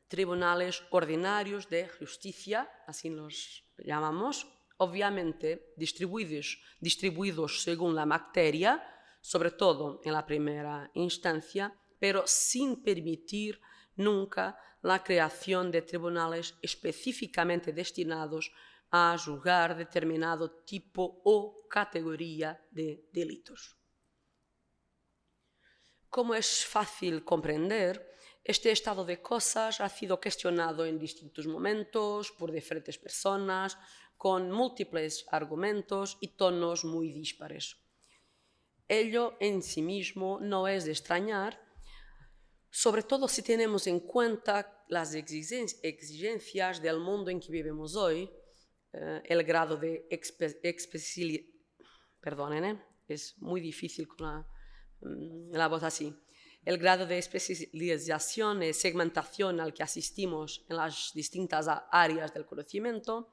D: tribunales ordinarios de justicia, así los llamamos, obviamente distribuidos según la materia, sobre todo en la primera instancia, pero sin permitir nunca la creación de tribunales específicamente destinados a juzgar determinado tipo o categoría de delitos. Como es fácil comprender, este estado de cosas ha sido cuestionado en distintos momentos por diferentes personas, con múltiples argumentos y tonos muy dispares. Ello en sí mismo no es de extrañar, sobre todo si tenemos en cuenta las exigencias del mundo en que vivimos hoy, el grado de es muy difícil con la voz así. El grado de especialización y segmentación al que asistimos en las distintas áreas del conocimiento,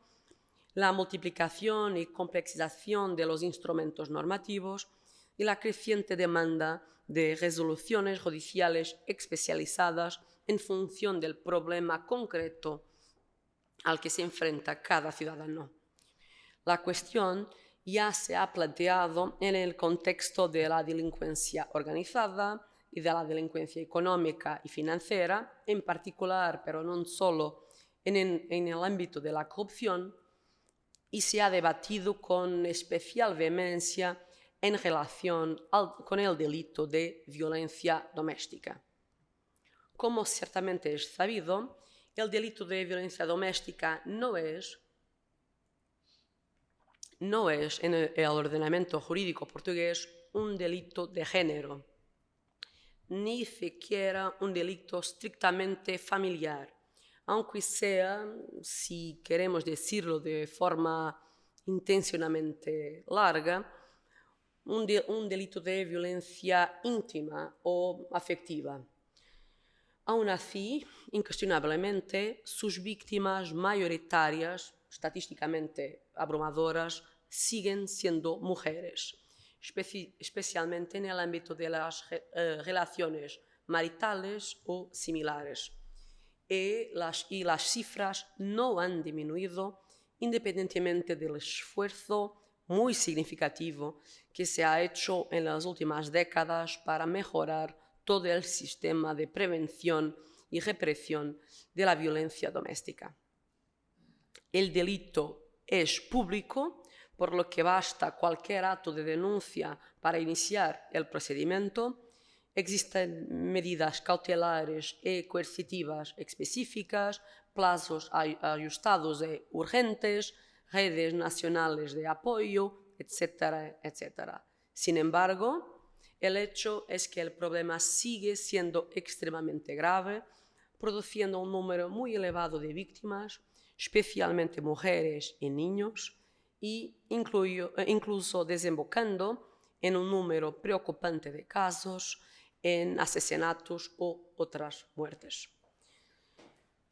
D: la multiplicación y complexización de los instrumentos normativos y la creciente demanda de resoluciones judiciales especializadas en función del problema concreto al que se enfrenta cada ciudadano. La cuestión ya se ha planteado en el contexto de la delincuencia organizada y de la delincuencia económica y financiera, en particular, pero no solo en el ámbito de la corrupción, y se ha debatido con especial vehemencia en relación con el delito de violencia doméstica. Como ciertamente es sabido, el delito de violencia doméstica no es en el ordenamiento jurídico portugués un delito de género, ni siquiera un delito estrictamente familiar, aunque sea, si queremos decirlo de forma intencionalmente larga, un delito de violencia íntima o afectiva. Aún así, incuestionablemente, sus víctimas mayoritarias, estadísticamente abrumadoras, siguen siendo mujeres, especialmente en el ámbito de las relaciones maritales o similares. Y las cifras no han disminuido independientemente del esfuerzo muy significativo que se ha hecho en las últimas décadas para mejorar todo el sistema de prevención y represión de la violencia doméstica. El delito es público, por lo que basta cualquier acto de denuncia para iniciar el procedimiento. Existen medidas cautelares y coercitivas específicas, plazos ajustados e urgentes, redes nacionales de apoyo, etcétera, etcétera. Sin embargo, El hecho es que el problema sigue siendo extremadamente grave, produciendo un número muy elevado de víctimas, especialmente mujeres y niños, y incluso desembocando en un número preocupante de casos, en asesinatos o otras muertes.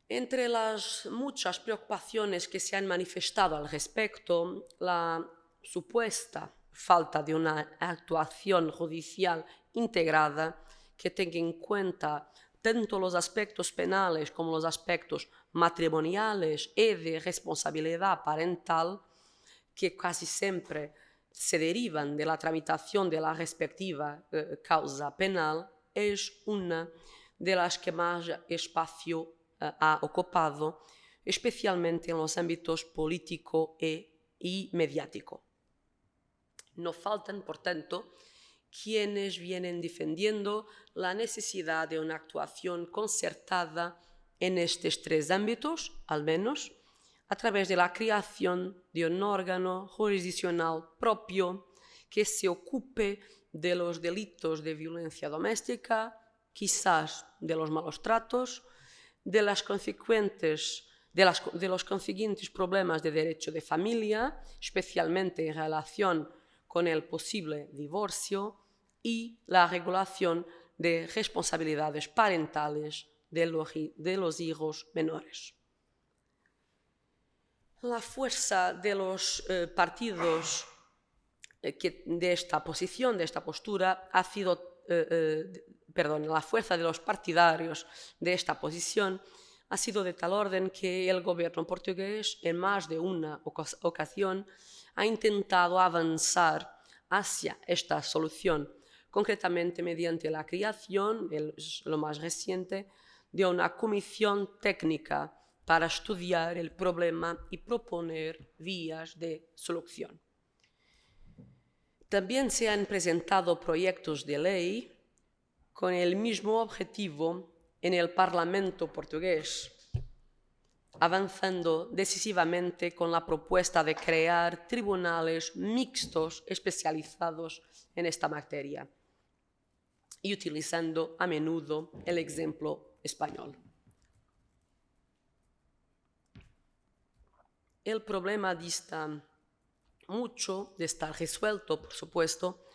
D: Entre las muchas preocupaciones que se han manifestado al respecto, la supuesta falta de una actuación judicial integrada que tenga en cuenta tanto los aspectos penales como los aspectos matrimoniales y de responsabilidad parental, que casi siempre se derivan de la tramitación de la respectiva causa penal, es una de las que más espacio ha ocupado, especialmente en los ámbitos político y mediático. No faltan, por tanto, quienes vienen defendiendo la necesidad de una actuación concertada en estos tres ámbitos, al menos, a través de la creación de un órgano jurisdiccional propio que se ocupe de los delitos de violencia doméstica, quizás de los malos tratos, de los consiguientes problemas de derecho de familia, especialmente en relación con el posible divorcio, y la regulación de responsabilidades parentales de los hijos menores. La fuerza de los partidos de esta posición, de esta postura, ha sido, la fuerza de los partidarios de esta posición ha sido de tal orden que el gobierno portugués, en más de una ocasión, ha intentado avanzar hacia esta solución, concretamente mediante la creación, lo más reciente, de una comisión técnica para estudiar el problema y proponer vías de solución. También se han presentado proyectos de ley con el mismo objetivo en el Parlamento portugués, avanzando decisivamente con la propuesta de crear tribunales mixtos especializados en esta materia y utilizando a menudo el ejemplo español. El problema dista mucho de estar resuelto, por supuesto,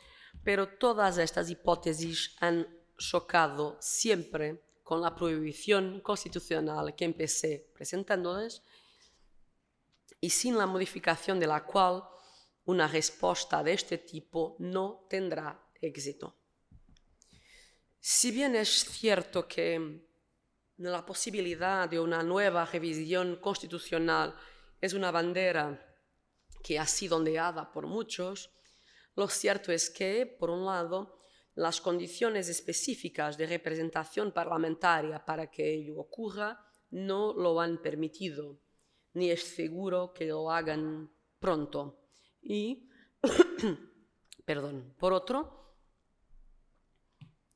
D: pero todas estas hipótesis han chocado siempre con la prohibición constitucional que empecé presentándoles y sin la modificación de la cual una respuesta de este tipo no tendrá éxito. Si bien es cierto que la posibilidad de una nueva revisión constitucional es una bandera que ha sido ondeada por muchos, lo cierto es que, por un lado, las condiciones específicas de representación parlamentaria para que ello ocurra no lo han permitido, ni es seguro que lo hagan pronto. Y, por otro,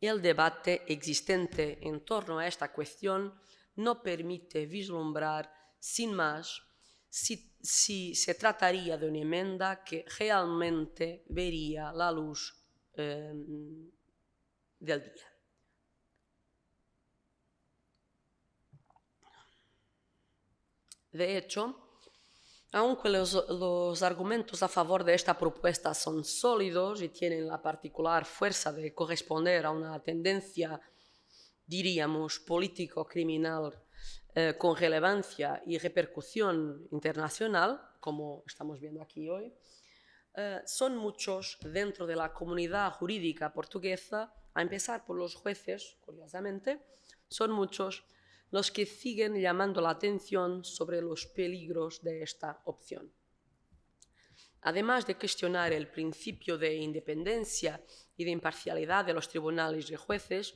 D: el debate existente en torno a esta cuestión no permite vislumbrar sin más si se trataría de una enmienda que realmente vería la luz del día. De hecho, aunque los argumentos a favor de esta propuesta son sólidos y tienen la particular fuerza de corresponder a una tendencia, diríamos, político-criminal con relevancia y repercusión internacional, como estamos viendo aquí hoy, son muchos dentro de la comunidad jurídica portuguesa, a empezar por los jueces, curiosamente, son muchos los que siguen llamando la atención sobre los peligros de esta opción. Además de cuestionar el principio de independencia y de imparcialidad de los tribunales y jueces,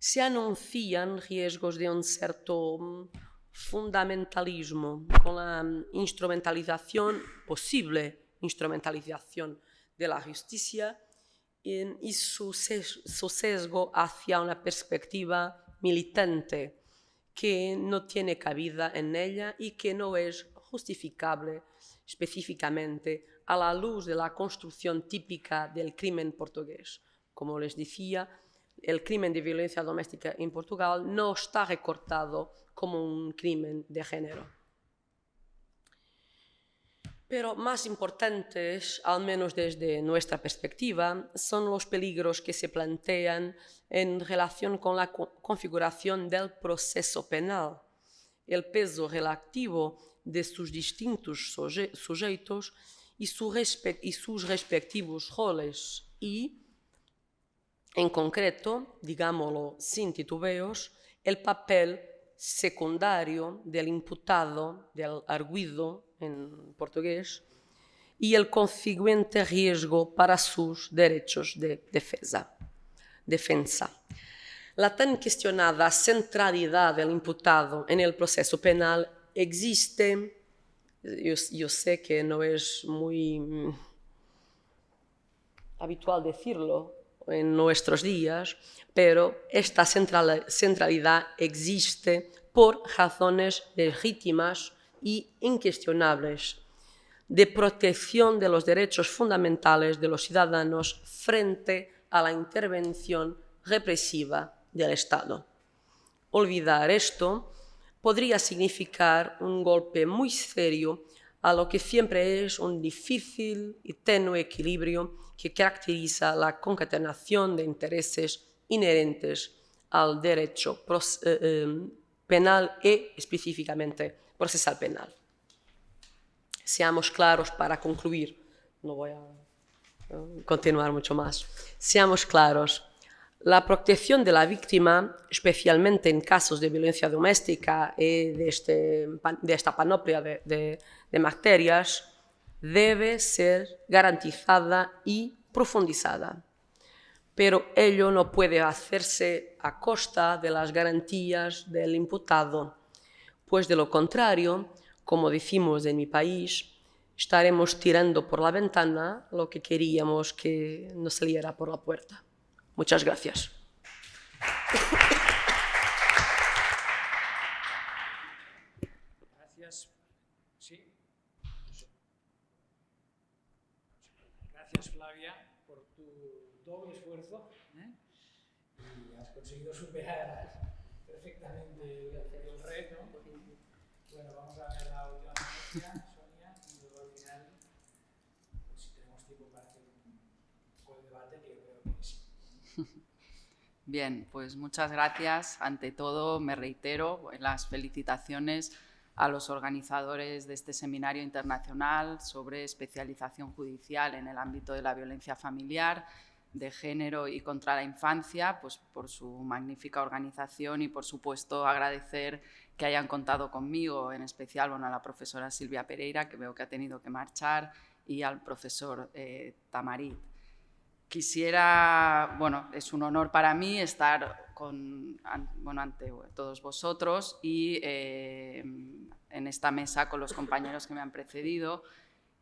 D: se anuncian riesgos de un cierto fundamentalismo con la posible instrumentalización de la justicia y su sesgo hacia una perspectiva militante que no tiene cabida en ella y que no es justificable específicamente a la luz de la construcción típica del crimen portugués, Como les decía, el crimen de violencia doméstica en Portugal no está recortado como un crimen de género. Pero más importantes, al menos desde nuestra perspectiva, son los peligros que se plantean en relación con la configuración del proceso penal, el peso relativo de sus distintos sujetos y sus respectivos roles y, en concreto, digámoslo sin titubeos, el papel secundario del imputado, del arguido en portugués, y el consiguiente riesgo para sus derechos de defensa. La tan cuestionada centralidad del imputado en el proceso penal existe, yo sé que no es muy habitual decirlo en nuestros días, pero esta centralidad existe por razones legítimas y incuestionables de protección de los derechos fundamentales de los ciudadanos frente a la intervención represiva del Estado. Olvidar esto podría significar un golpe muy serio a lo que siempre es un difícil y tenue equilibrio que caracteriza la concatenación de intereses inherentes al derecho penal y específicamente procesal penal. Seamos claros para concluir, no voy a continuar mucho más. Seamos claros, la protección de la víctima, especialmente en casos de violencia doméstica y de esta panoplia de materias, debe ser garantizada y profundizada. Pero ello no puede hacerse a costa de las garantías del imputado, pues de lo contrario, como decimos en mi país, estaremos tirando por la ventana lo que queríamos que nos saliera por la puerta. Muchas gracias.
A: Gracias. Sí. Gracias, Flavia, por tu doble esfuerzo. Y has conseguido superar perfectamente el reto. Bueno, vamos a ver la última noticia, Sonia, y luego al final, pues, si tenemos tiempo para hacer un poco de debate, que yo creo que sí.
B: Bien, pues muchas gracias. Ante todo, me reitero en las felicitaciones a los organizadores de este seminario internacional sobre especialización judicial en el ámbito de la violencia familiar, de género y contra la infancia, pues por su magnífica organización y, por supuesto, agradecer que hayan contado conmigo, en especial a la profesora Silvia Pereira, que veo que ha tenido que marchar, y al profesor Tamarit. Quisiera, es un honor para mí estar ante todos vosotros y en esta mesa con los compañeros que me han precedido.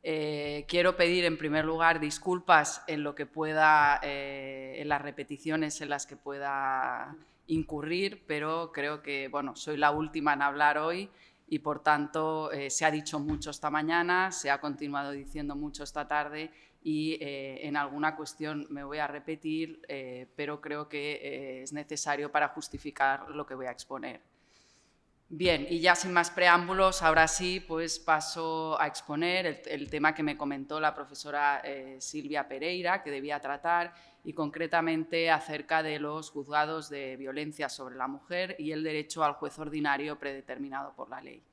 B: Quiero pedir en primer lugar disculpas en lo que pueda, en las repeticiones en las que pueda incurrir, pero creo que soy la última en hablar hoy y por tanto se ha dicho mucho esta mañana, se ha continuado diciendo mucho esta tarde y en alguna cuestión me voy a repetir, pero creo que es necesario para justificar lo que voy a exponer. Bien, y ya sin más preámbulos, ahora sí, pues paso a exponer el tema que me comentó la profesora Silvia Pereira, que debía tratar, y concretamente acerca de los juzgados de violencia sobre la mujer y el derecho al juez ordinario predeterminado por la ley.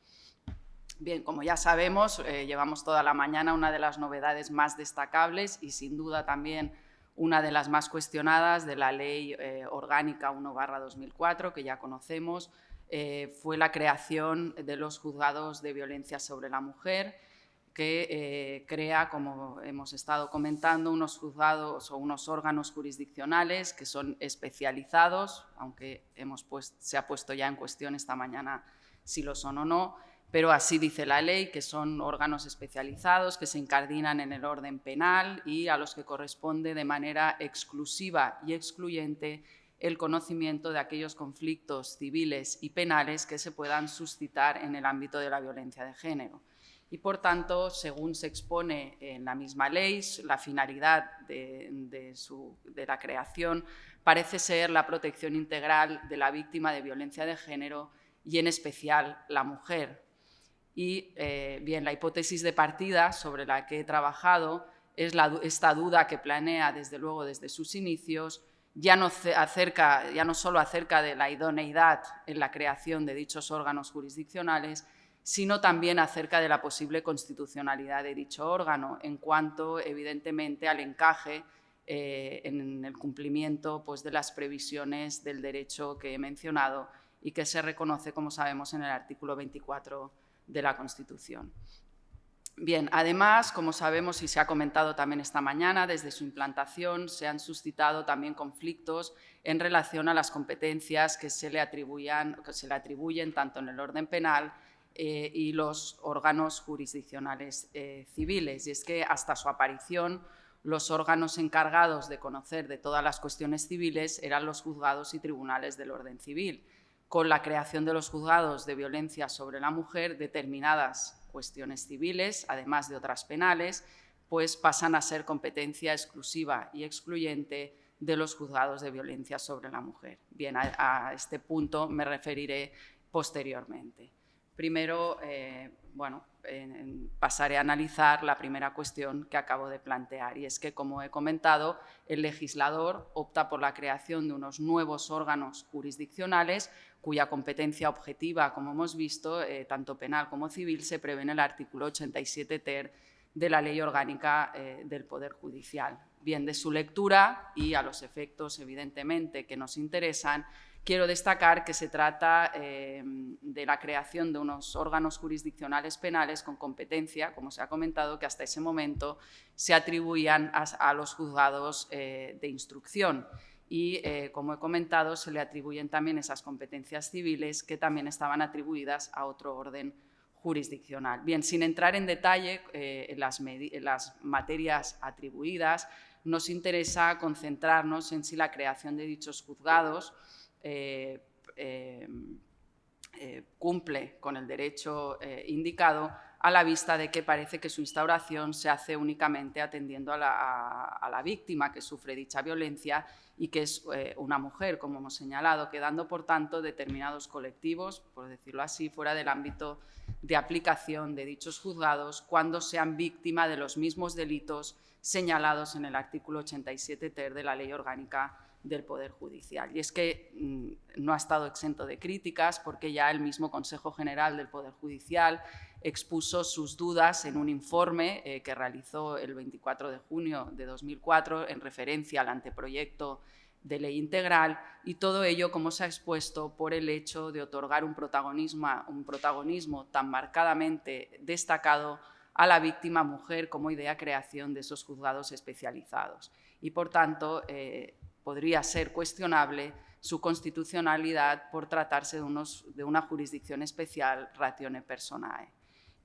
B: Bien, como ya sabemos, llevamos toda la mañana una de las novedades más destacables y sin duda también una de las más cuestionadas de la Ley Orgánica 1/2004, que ya conocemos, fue la creación de los juzgados de violencia sobre la mujer, que crea, como hemos estado comentando, unos juzgados o unos órganos jurisdiccionales que son especializados, aunque se ha puesto ya en cuestión esta mañana si lo son o no, pero así dice la ley, que son órganos especializados que se incardinan en el orden penal y a los que corresponde de manera exclusiva y excluyente el conocimiento de aquellos conflictos civiles y penales que se puedan suscitar en el ámbito de la violencia de género. y, por tanto, según se expone en la misma ley, la finalidad de la creación parece ser la protección integral de la víctima de violencia de género y, en especial, la mujer. Y, bien, la hipótesis de partida sobre la que he trabajado es esta duda que planea, desde luego, desde sus inicios, ya no solo acerca de la idoneidad en la creación de dichos órganos jurisdiccionales, sino también acerca de la posible constitucionalidad de dicho órgano, en cuanto, evidentemente, al encaje en el cumplimiento, pues, de las previsiones del derecho que he mencionado y que se reconoce, como sabemos, en el artículo 24 de la Constitución. Bien, además, como sabemos y se ha comentado también esta mañana, desde su implantación se han suscitado también conflictos en relación a las competencias que se le atribuyen tanto en el orden penal y los órganos jurisdiccionales civiles. Y es que hasta su aparición, los órganos encargados de conocer de todas las cuestiones civiles eran los juzgados y tribunales del orden civil. Con la creación de los juzgados de violencia sobre la mujer, determinadas cuestiones civiles, además de otras penales, pues pasan a ser competencia exclusiva y excluyente de los juzgados de violencia sobre la mujer. Bien, a este punto me referiré posteriormente. Primero, pasaré a analizar la primera cuestión que acabo de plantear, y es que, como he comentado, el legislador opta por la creación de unos nuevos órganos jurisdiccionales cuya competencia objetiva, como hemos visto, tanto penal como civil, se prevé en el artículo 87 ter de la Ley Orgánica del Poder Judicial. Bien, de su lectura y a los efectos, evidentemente, que nos interesan, quiero destacar que se trata de la creación de unos órganos jurisdiccionales penales con competencia, como se ha comentado, que hasta ese momento se atribuían a los juzgados de instrucción. Y, como he comentado, se le atribuyen también esas competencias civiles que también estaban atribuidas a otro orden jurisdiccional. Bien, sin entrar en detalle en las materias atribuidas, nos interesa concentrarnos en si la creación de dichos juzgados cumple con el derecho indicado, a la vista de que parece que su instauración se hace únicamente atendiendo a la víctima que sufre dicha violencia y que es una mujer, como hemos señalado, quedando, por tanto, determinados colectivos, por decirlo así, fuera del ámbito de aplicación de dichos juzgados cuando sean víctima de los mismos delitos señalados en el artículo 87 ter de la Ley Orgánica del Poder Judicial. Y es que no ha estado exento de críticas, porque ya el mismo Consejo General del Poder Judicial expuso sus dudas en un informe que realizó el 24 de junio de 2004 en referencia al anteproyecto de ley integral, y todo ello, como se ha expuesto, por el hecho de otorgar un protagonismo tan marcadamente destacado a la víctima mujer como idea creación de esos juzgados especializados. Y, por tanto, podría ser cuestionable su constitucionalidad por tratarse de una jurisdicción especial ratione personae.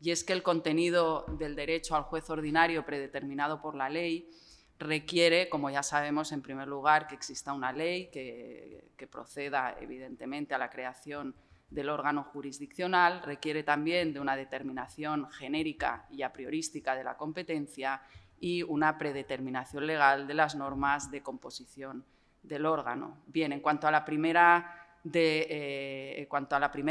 B: Y es que el contenido del derecho al juez ordinario predeterminado por la ley requiere, como ya sabemos, en primer lugar, que exista una ley que proceda, evidentemente, a la creación del órgano jurisdiccional, requiere también de una determinación genérica y a priorística de la competencia y una predeterminación legal de las normas de composición del órgano. Bien, en cuanto a la primera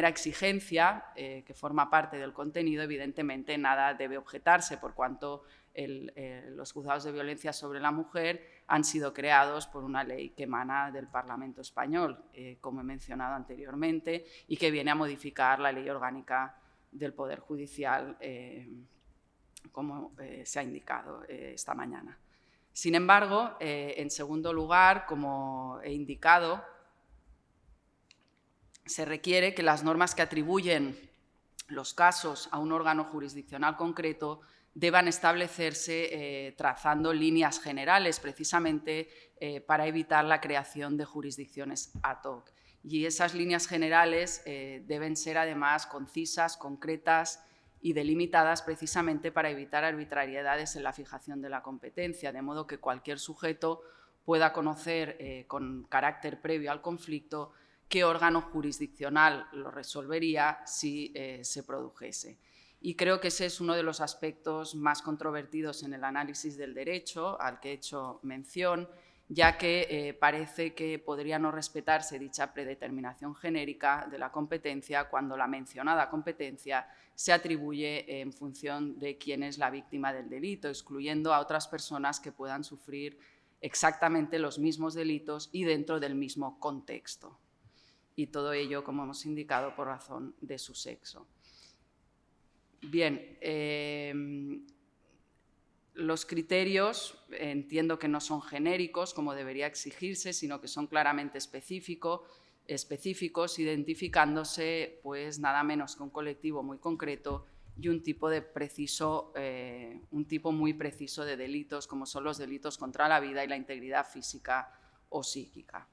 B: exigencia, que forma parte del contenido, evidentemente nada debe objetarse, por cuanto los juzgados de violencia sobre la mujer han sido creados por una ley que emana del Parlamento español, como he mencionado anteriormente, y que viene a modificar la Ley Orgánica del Poder Judicial, como se ha indicado esta mañana. Sin embargo, en segundo lugar, como he indicado, se requiere que las normas que atribuyen los casos a un órgano jurisdiccional concreto deban establecerse trazando líneas generales, precisamente para evitar la creación de jurisdicciones ad hoc. Y esas líneas generales deben ser, además, concisas, concretas y delimitadas, precisamente para evitar arbitrariedades en la fijación de la competencia, de modo que cualquier sujeto pueda conocer con carácter previo al conflicto qué órgano jurisdiccional lo resolvería si se produjese. Y creo que ese es uno de los aspectos más controvertidos en el análisis del derecho, al que he hecho mención, ya que parece que podría no respetarse dicha predeterminación genérica de la competencia cuando la mencionada competencia se atribuye en función de quién es la víctima del delito, excluyendo a otras personas que puedan sufrir exactamente los mismos delitos y dentro del mismo contexto. Y todo ello, como hemos indicado, por razón de su sexo. Bien, los criterios entiendo que no son genéricos, como debería exigirse, sino que son claramente específicos, identificándose pues, nada menos que un colectivo muy concreto y un tipo muy preciso de delitos, como son los delitos contra la vida y la integridad física o psíquica.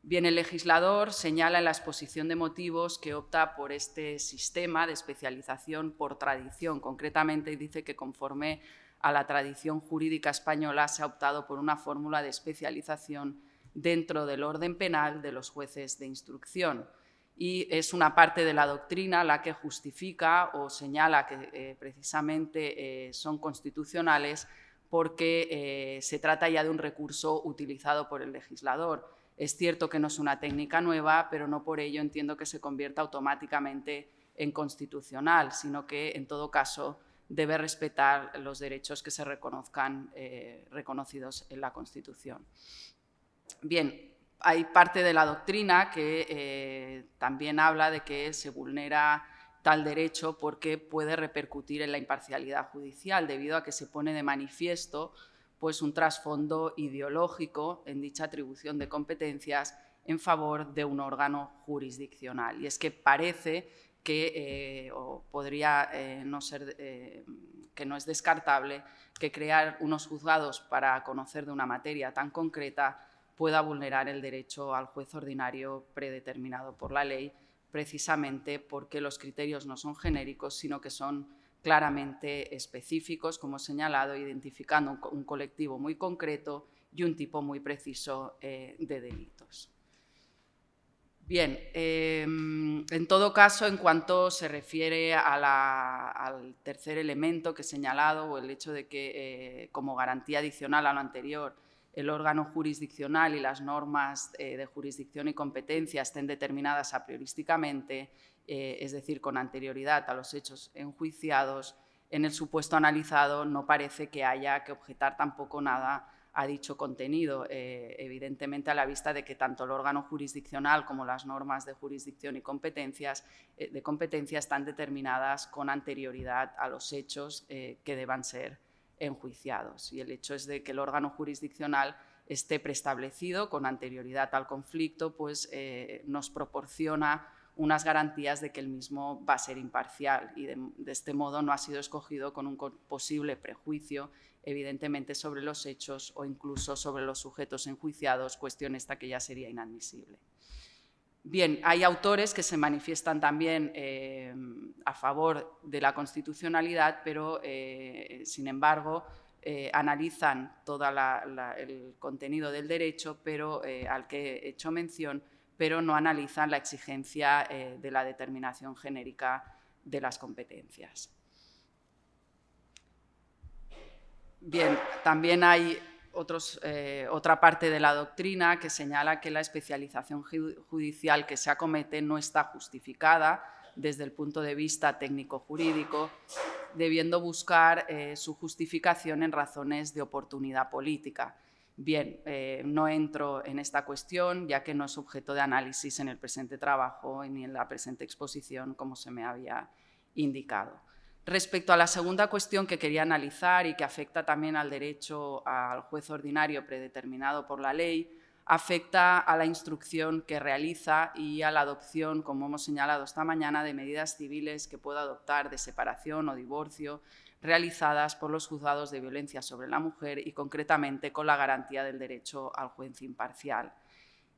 B: Bien, el legislador señala en la exposición de motivos que opta por este sistema de especialización por tradición. Concretamente dice que conforme a la tradición jurídica española se ha optado por una fórmula de especialización dentro del orden penal de los jueces de instrucción. Y es una parte de la doctrina la que justifica o señala que precisamente son constitucionales porque se trata ya de un recurso utilizado por el legislador. Es cierto que no es una técnica nueva, pero no por ello entiendo que se convierta automáticamente en constitucional, sino que, en todo caso, debe respetar los derechos que se reconozcan reconocidos en la Constitución. Bien, hay parte de la doctrina que también habla de que se vulnera tal derecho porque puede repercutir en la imparcialidad judicial, debido a que se pone de manifiesto pues, un trasfondo ideológico en dicha atribución de competencias en favor de un órgano jurisdiccional. Y es que parece que, o podría no ser, que no es descartable, que crear unos juzgados para conocer de una materia tan concreta pueda vulnerar el derecho al juez ordinario predeterminado por la ley, precisamente porque los criterios no son genéricos, sino que son claramente específicos, como he señalado, identificando un colectivo muy concreto y un tipo muy preciso de delitos. Bien, en todo caso, en cuanto se refiere al tercer elemento que he señalado, o el hecho de que, como garantía adicional a lo anterior, el órgano jurisdiccional y las normas de jurisdicción y competencia estén determinadas a priorísticamente, es decir, con anterioridad a los hechos enjuiciados, en el supuesto analizado no parece que haya que objetar tampoco nada a dicho contenido, evidentemente a la vista de que tanto el órgano jurisdiccional como las normas de jurisdicción y competencia están determinadas con anterioridad a los hechos que deban ser enjuiciados. Y el hecho es de que el órgano jurisdiccional esté preestablecido con anterioridad al conflicto, pues nos proporciona unas garantías de que el mismo va a ser imparcial y de este modo no ha sido escogido con un posible prejuicio, evidentemente sobre los hechos o incluso sobre los sujetos enjuiciados, cuestión esta que ya sería inadmisible. Bien, hay autores que se manifiestan también a favor de la constitucionalidad, pero sin embargo analizan todo el contenido del derecho, pero al que he hecho mención, pero no analizan la exigencia de la determinación genérica de las competencias. Bien, también hay otra parte de la doctrina que señala que la especialización judicial que se acomete no está justificada desde el punto de vista técnico-jurídico, debiendo buscar su justificación en razones de oportunidad política. Bien, no entro en esta cuestión, ya que no es objeto de análisis en el presente trabajo ni en la presente exposición, como se me había indicado. Respecto a la segunda cuestión que quería analizar y que afecta también al derecho al juez ordinario predeterminado por la ley, afecta a la instrucción que realiza y a la adopción, como hemos señalado esta mañana, de medidas civiles que pueda adoptar de separación o divorcio, realizadas por los juzgados de violencia sobre la mujer y concretamente con la garantía del derecho al juez imparcial.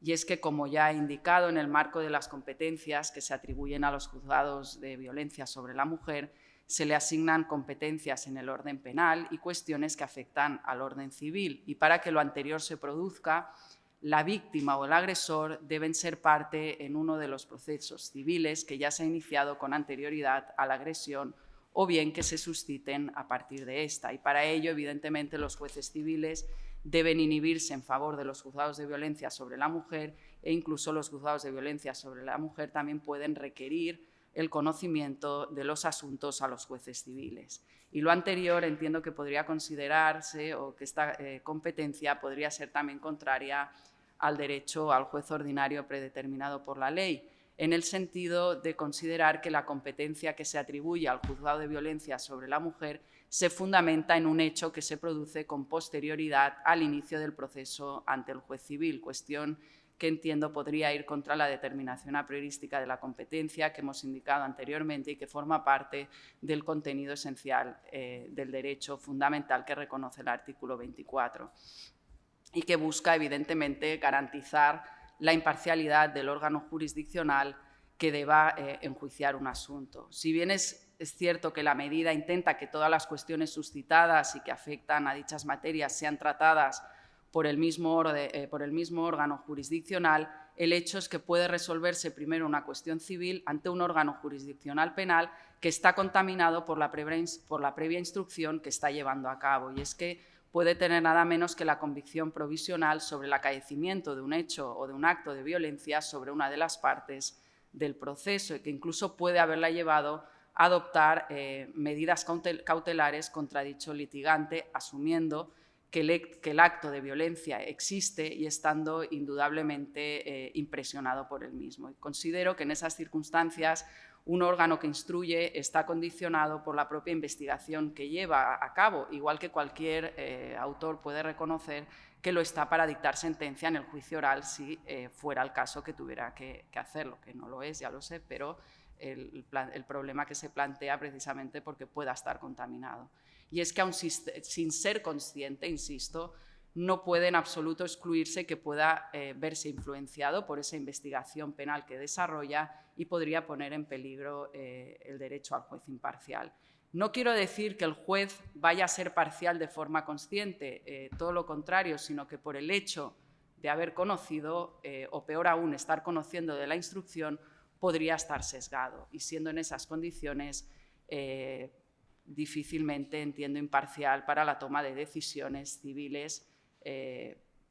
B: Y es que, como ya he indicado, en el marco de las competencias que se atribuyen a los juzgados de violencia sobre la mujer, se le asignan competencias en el orden penal y cuestiones que afectan al orden civil. Y para que lo anterior se produzca, la víctima o el agresor deben ser parte en uno de los procesos civiles que ya se ha iniciado con anterioridad a la agresión o bien que se susciten a partir de esta. Y para ello, evidentemente, los jueces civiles deben inhibirse en favor de los juzgados de violencia sobre la mujer, e incluso los juzgados de violencia sobre la mujer también pueden requerir el conocimiento de los asuntos a los jueces civiles. Y lo anterior entiendo que podría considerarse, o que esta competencia podría ser también contraria al derecho al juez ordinario predeterminado por la ley, en el sentido de considerar que la competencia que se atribuye al juzgado de violencia sobre la mujer se fundamenta en un hecho que se produce con posterioridad al inicio del proceso ante el juez civil, cuestión que entiendo podría ir contra la determinación a priorística de la competencia que hemos indicado anteriormente y que forma parte del contenido esencial del derecho fundamental que reconoce el artículo 24 y que busca, evidentemente, garantizar la imparcialidad del órgano jurisdiccional que deba enjuiciar un asunto. Si bien es cierto que la medida intenta que todas las cuestiones suscitadas y que afectan a dichas materias sean tratadas por el mismo órgano jurisdiccional, el hecho es que puede resolverse primero una cuestión civil ante un órgano jurisdiccional penal que está contaminado por la previa instrucción que está llevando a cabo. Y es que puede tener nada menos que la convicción provisional sobre el acaecimiento de un hecho o de un acto de violencia sobre una de las partes del proceso y que incluso puede haberla llevado a adoptar medidas cautelares contra dicho litigante, asumiendo que el acto de violencia existe y estando indudablemente impresionado por el mismo. Y considero que en esas circunstancias un órgano que instruye está condicionado por la propia investigación que lleva a cabo, igual que cualquier autor puede reconocer que lo está para dictar sentencia en el juicio oral si fuera el caso que tuviera que hacerlo, que no lo es, ya lo sé, pero el problema que se plantea precisamente porque pueda estar contaminado. Y es que aun sin ser consciente, insisto, no puede en absoluto excluirse que pueda verse influenciado por esa investigación penal que desarrolla y podría poner en peligro el derecho al juez imparcial. No quiero decir que el juez vaya a ser parcial de forma consciente, todo lo contrario, sino que por el hecho de haber conocido, o peor aún, estar conociendo de la instrucción, podría estar sesgado. Y siendo en esas condiciones, difícilmente entiendo imparcial para la toma de decisiones civiles,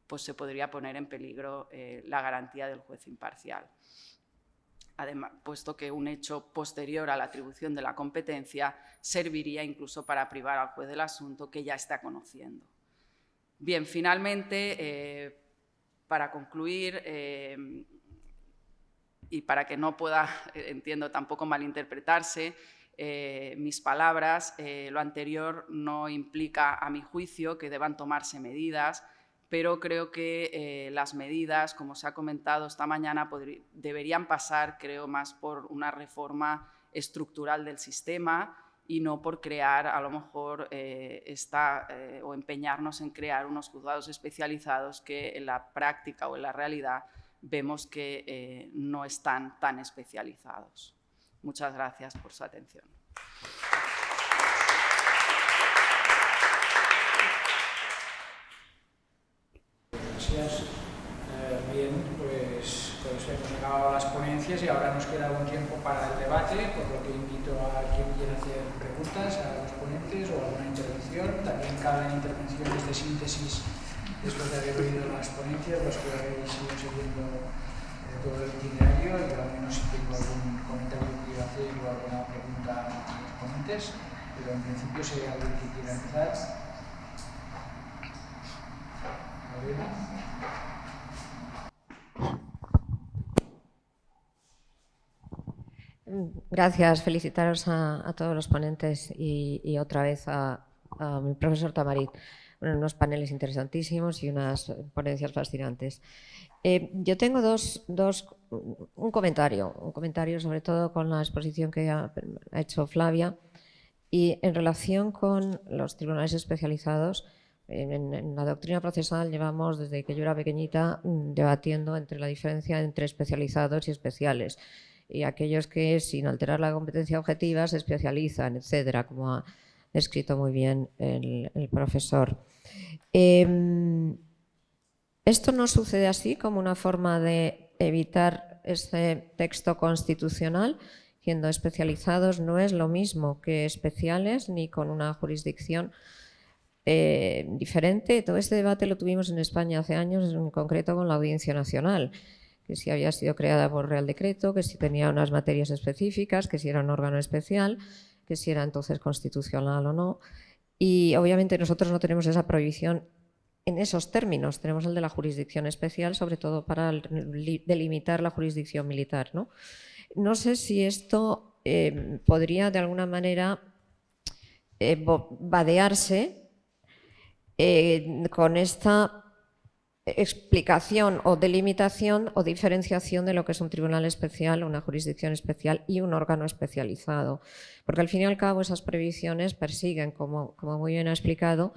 B: pues se podría poner en peligro la garantía del juez imparcial. Además, puesto que un hecho posterior a la atribución de la competencia serviría incluso para privar al juez del asunto que ya está conociendo. Bien, finalmente, para concluir, y para que no pueda, entiendo, tampoco malinterpretarse mis palabras, lo anterior no implica, a mi juicio, que deban tomarse medidas, pero creo que las medidas, como se ha comentado esta mañana, deberían pasar, creo, más por una reforma estructural del sistema y no por crear, a lo mejor, o empeñarnos en crear unos juzgados especializados que en la práctica o en la realidad vemos que no están tan especializados. Muchas gracias por su atención.
A: Gracias. Bien, pues hemos acabado las ponencias y ahora nos queda un tiempo para el debate, por lo que invito a quien quiera hacer preguntas a los ponentes o alguna intervención. También caben intervenciones de síntesis después de haber oído las ponencias, los que habéis ido siguiendo todo el itinerario, y al menos si tengo algún comentario que quiero hacer o alguna pregunta a los ponentes, pero en principio si hay alguien que quiera empezar.
E: Gracias, felicitaros a todos los ponentes y otra vez a mi profesor Tamarit. Bueno, unos paneles interesantísimos y unas ponencias fascinantes. Yo tengo un comentario sobre todo con la exposición que ha hecho Flavia y en relación con los tribunales especializados. En la doctrina procesal llevamos, desde que yo era pequeñita, debatiendo entre la diferencia entre especializados y especiales y aquellos que, sin alterar la competencia objetiva, se especializan, etcétera, como ha descrito muy bien el profesor. Esto no sucede así como una forma de evitar ese texto constitucional siendo especializados no es lo mismo que especiales ni con una jurisdicción diferente. Todo este debate lo tuvimos en España hace años, en concreto con la Audiencia Nacional, que si había sido creada por Real Decreto, que si tenía unas materias específicas, que si era un órgano especial, que si era entonces constitucional o no. Y obviamente nosotros no tenemos esa prohibición en esos términos, tenemos el de la jurisdicción especial, sobre todo para delimitar la jurisdicción militar, ¿no? No sé si esto podría de alguna manera vadearse con esta explicación o delimitación o diferenciación de lo que es un tribunal especial, una jurisdicción especial y un órgano especializado. Porque al fin y al cabo esas previsiones persiguen, como muy bien ha explicado,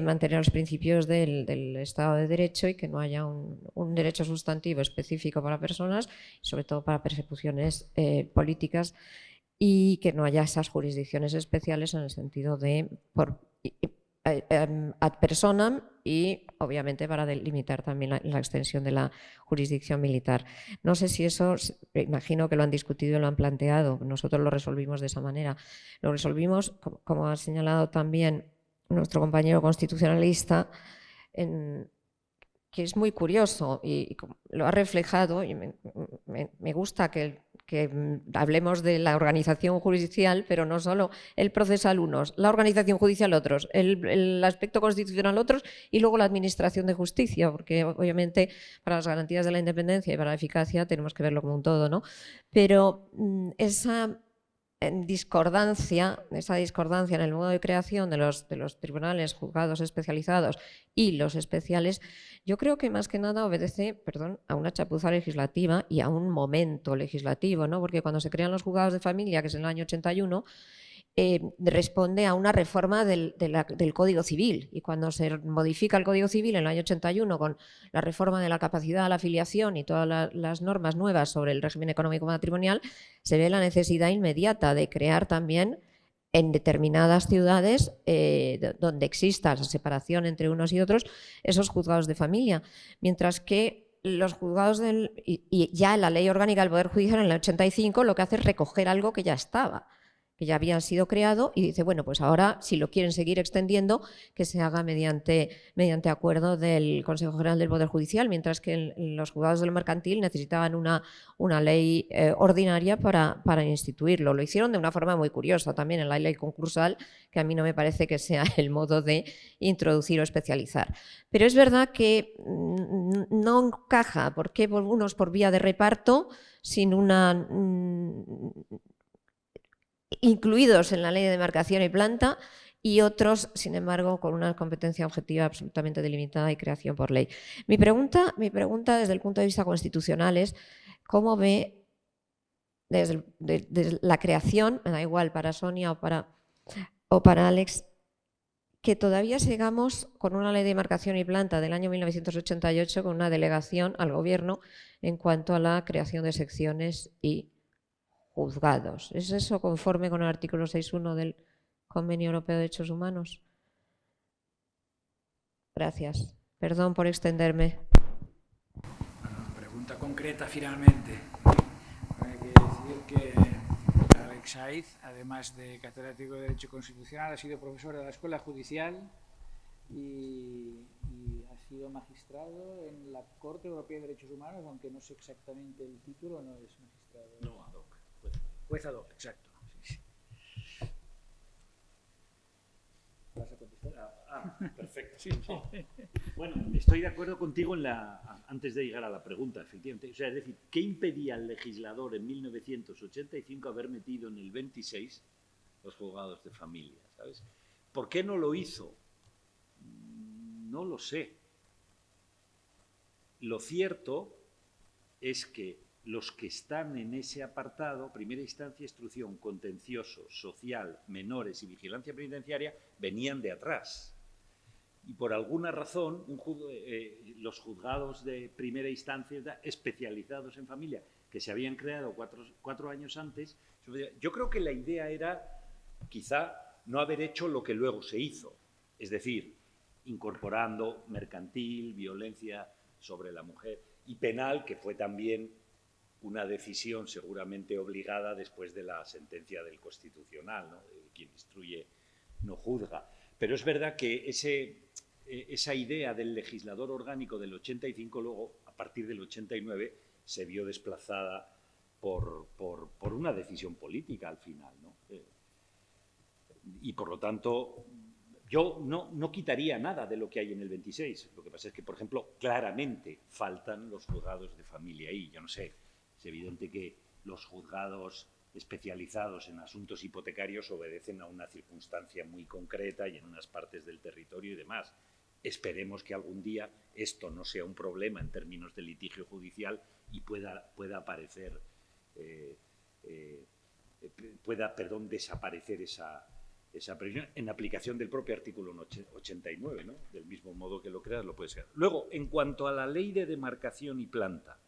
E: mantener los principios del Estado de Derecho y que no haya un derecho sustantivo específico para personas, sobre todo para persecuciones políticas, y que no haya esas jurisdicciones especiales en el sentido de ad personam y obviamente para delimitar también la extensión de la jurisdicción militar. No sé si eso, imagino que lo han discutido y lo han planteado, nosotros lo resolvimos de esa manera. Lo resolvimos, como ha señalado también nuestro compañero constitucionalista, que es muy curioso y lo ha reflejado, y me gusta que hablemos de la organización judicial, pero no solo el procesal unos, la organización judicial otros, el aspecto constitucional otros y luego la administración de justicia, porque obviamente para las garantías de la independencia y para la eficacia tenemos que verlo como un todo, ¿no? Pero esa discordancia en el modo de creación de los tribunales, juzgados especializados y los especiales, yo creo que más que nada obedece, a una chapuza legislativa y a un momento legislativo, ¿no? Porque cuando se crean los juzgados de familia, que es en el año 81, responde a una reforma del Código Civil, y cuando se modifica el Código Civil en el año 81 con la reforma de la capacidad de la afiliación y todas las normas nuevas sobre el régimen económico matrimonial, se ve la necesidad inmediata de crear también en determinadas ciudades donde exista la separación entre unos y otros, esos juzgados de familia, mientras que los juzgados y ya la Ley Orgánica del Poder Judicial en el 85 lo que hace es recoger algo que ya estaba, que ya habían sido creado, y dice, bueno, pues ahora si lo quieren seguir extendiendo, que se haga mediante acuerdo del Consejo General del Poder Judicial, mientras que en los juzgados del mercantil necesitaban una ley ordinaria para instituirlo. Lo hicieron de una forma muy curiosa también en la ley concursal, que a mí no me parece que sea el modo de introducir o especializar. Pero es verdad que no encaja, porque unos por vía de reparto, sin una incluidos en la ley de demarcación y planta, y otros, sin embargo, con una competencia objetiva absolutamente delimitada y creación por ley. Mi pregunta desde el punto de vista constitucional es cómo ve desde la creación, me da igual para Sonia o para Alex, que todavía sigamos con una ley de demarcación y planta del año 1988 con una delegación al Gobierno en cuanto a la creación de secciones y juzgados. ¿Es eso conforme con el artículo 6.1 del Convenio Europeo de Derechos Humanos? Gracias. Perdón por extenderme.
A: Pregunta concreta finalmente. Hay que decir que Alex Saiz, además de catedrático de Derecho Constitucional, ha sido profesor de la Escuela Judicial y ha sido magistrado en la Corte Europea de Derechos Humanos, aunque no sé exactamente el título, no es magistrado.
C: No, ad hoc.
A: Juez ad hoc, exacto. Sí. ¿Vas a contestar?
C: Perfecto. Sí. No. Bueno, estoy de acuerdo contigo antes de llegar a la pregunta, efectivamente. O sea, es decir, ¿qué impedía al legislador en 1985 haber metido en el 26 los juzgados de familia? ¿Sabes? ¿Por qué no lo hizo? No lo sé. Lo cierto es que los que están en ese apartado, primera instancia, instrucción, contencioso, social, menores y vigilancia penitenciaria, venían de atrás. Y por alguna razón, los juzgados de primera instancia especializados en familia, que se habían creado cuatro años antes, yo creo que la idea era quizá no haber hecho lo que luego se hizo, es decir, incorporando mercantil, violencia sobre la mujer y penal, que fue también una decisión seguramente obligada después de la sentencia del Constitucional, ¿no? Quien instruye no juzga. Pero es verdad que esa idea del legislador orgánico del 85 luego, a partir del 89, se vio desplazada por una decisión política al final, ¿no? Y por lo tanto, yo no quitaría nada de lo que hay en el 26. Lo que pasa es que, por ejemplo, claramente faltan los juzgados de familia ahí. Yo no sé, es evidente que los juzgados especializados en asuntos hipotecarios obedecen a una circunstancia muy concreta y en unas partes del territorio y demás. Esperemos que algún día esto no sea un problema en términos de litigio judicial y pueda aparecer, desaparecer esa previsión en aplicación del propio artículo 89, ¿no? Del mismo modo que lo creas, lo puede ser. Luego, en cuanto a la ley de demarcación y planta,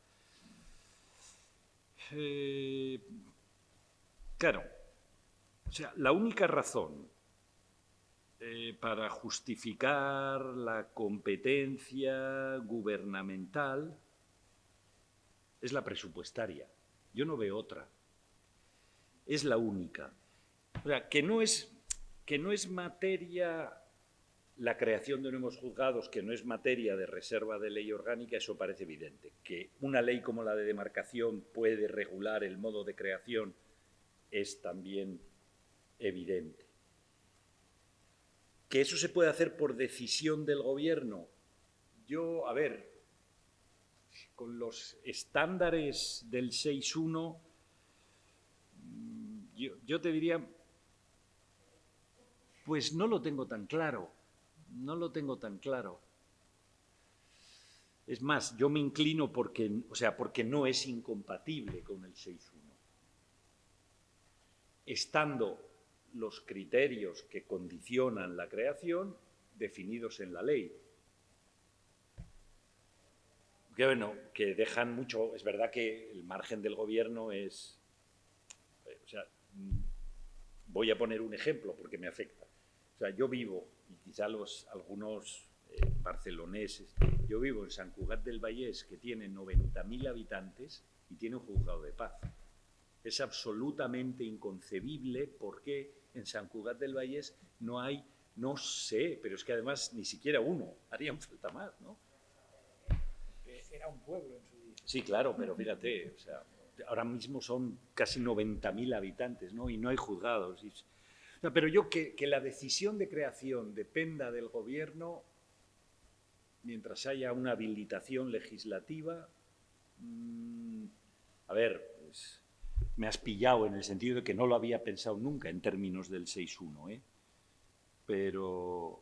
C: claro, o sea, la única razón para justificar la competencia gubernamental es la presupuestaria. Yo no veo otra. Es la única. O sea, que no es materia la creación de nuevos juzgados, que no es materia de reserva de ley orgánica, eso parece evidente. Que una ley como la de demarcación puede regular el modo de creación es también evidente. ¿Que eso se puede hacer por decisión del gobierno? Yo, a ver, con los estándares del 6.1, yo te diría, pues no lo tengo tan claro, no lo tengo tan claro. Es más, yo me inclino porque no es incompatible con el 6.1. Estando los criterios que condicionan la creación definidos en la ley. Que bueno, que dejan mucho, es verdad que el margen del gobierno es, o sea, voy a poner un ejemplo porque me afecta. O sea, yo vivo, y quizá algunos barceloneses, yo vivo en Sant Cugat del Vallès, que tiene 90.000 habitantes y tiene un juzgado de paz. Es absolutamente inconcebible por qué en Sant Cugat del Vallès no hay, no sé, pero es que además ni siquiera uno, harían falta más, ¿no?
A: Era un pueblo en su día.
C: Sí, claro, pero fíjate, o sea, ahora mismo son casi 90.000 habitantes, ¿no? Y no hay juzgados. O sea, pero yo que la decisión de creación dependa del gobierno, mientras haya una habilitación legislativa, a ver, pues, me has pillado en el sentido de que no lo había pensado nunca en términos del 6.1, ¿eh? Pero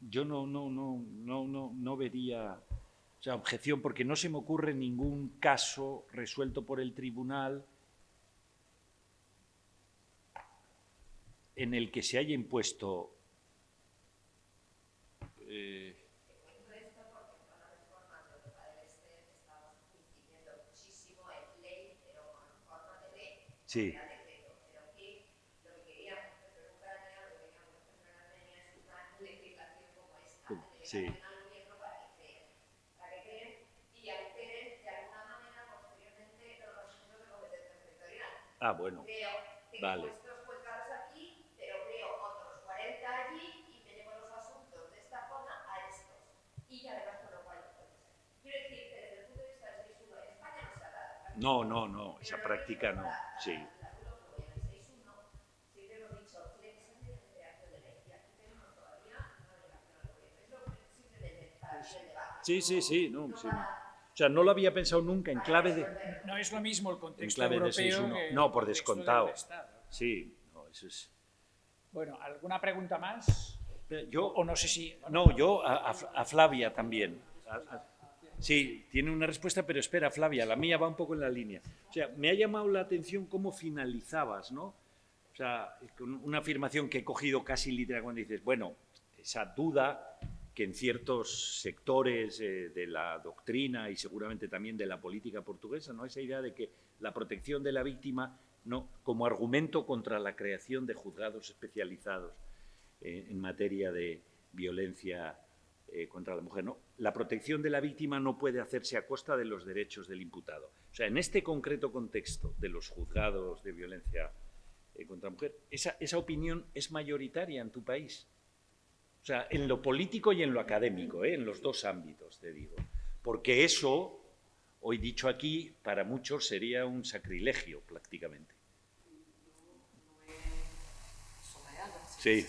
C: yo no vería, o sea, objeción, porque no se me ocurre ningún caso resuelto por el tribunal en el que se haya impuesto sí. Sí. Ah, bueno. Vale. No, esa práctica no, sí. Sí, no, sí. O sea, no lo había pensado nunca en clave de...
A: No es lo mismo el contexto
C: en clave
A: europeo
C: de 6.1.
A: que
C: No,
A: el
C: por
A: contexto
C: descontado.
A: del Estado.
C: Sí, no, eso es...
A: Bueno, ¿alguna pregunta más?
C: Yo,
A: o no sé si...
C: No, yo a Flavia también. Sí, tiene una respuesta, pero espera, Flavia, la mía va un poco en la línea. O sea, me ha llamado la atención cómo finalizabas, ¿no? O sea, con una afirmación que he cogido casi literal cuando dices, bueno, esa duda que en ciertos sectores de la doctrina y seguramente también de la política portuguesa, ¿no? Esa idea de que la protección de la víctima, ¿no? Como argumento contra la creación de juzgados especializados en materia de violencia contra la mujer, ¿no? La protección de la víctima no puede hacerse a costa de los derechos del imputado. O sea, en este concreto contexto de los juzgados de violencia contra la mujer, esa opinión es mayoritaria en tu país. O sea, en lo político y en lo académico, en los dos ámbitos, te digo. Porque eso, hoy dicho aquí, para muchos sería un sacrilegio prácticamente. Sí,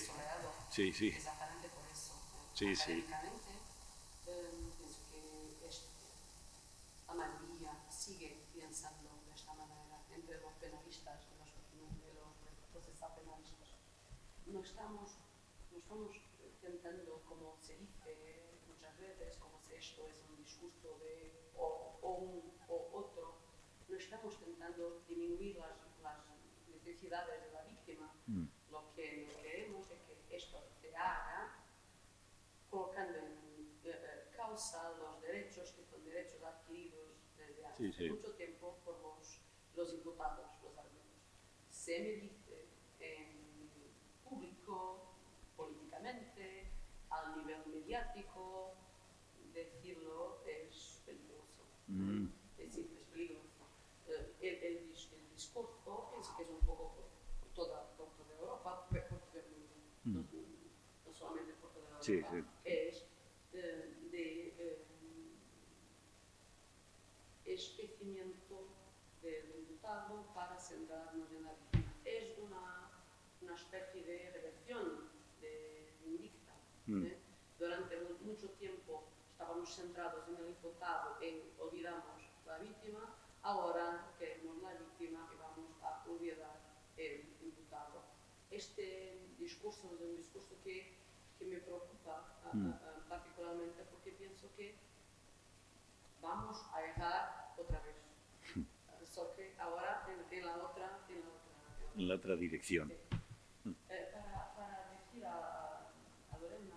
C: sí, sí.
D: Exactamente por eso.
C: Sí, sí.
D: Académicamente, pienso que la mayoría sigue pensando de esta manera entre los penalistas y los procesales penalistas. No estamos intentando, como se dice muchas veces, como si esto es un discurso de o otro, no estamos intentando disminuir las necesidades de la víctima. Lo que queremos es que esto se haga colocando en causa los derechos que son derechos adquiridos desde hace mucho tiempo por los imputados, los argumentos. Se me dice en público, políticamente, a nivel mediático, decirlo es peligroso. Es decir, es peligroso. El discurso pienso que es un poco por toda Europa, por todo el mundo, no solamente por toda Europa,
C: Sí.
D: es especimiento del imputado para centrarnos en la víctima. Es una especie de reversión de vindicta. Durante mucho tiempo estábamos centrados en el imputado y olvidamos la víctima, ahora queremos la víctima y vamos a olvidar el imputado. Este discurso es un discurso que me preocupa particularmente porque pienso que vamos a dejar otra vez. Solo que ahora en la otra
C: dirección.
D: Para decir a Lorena,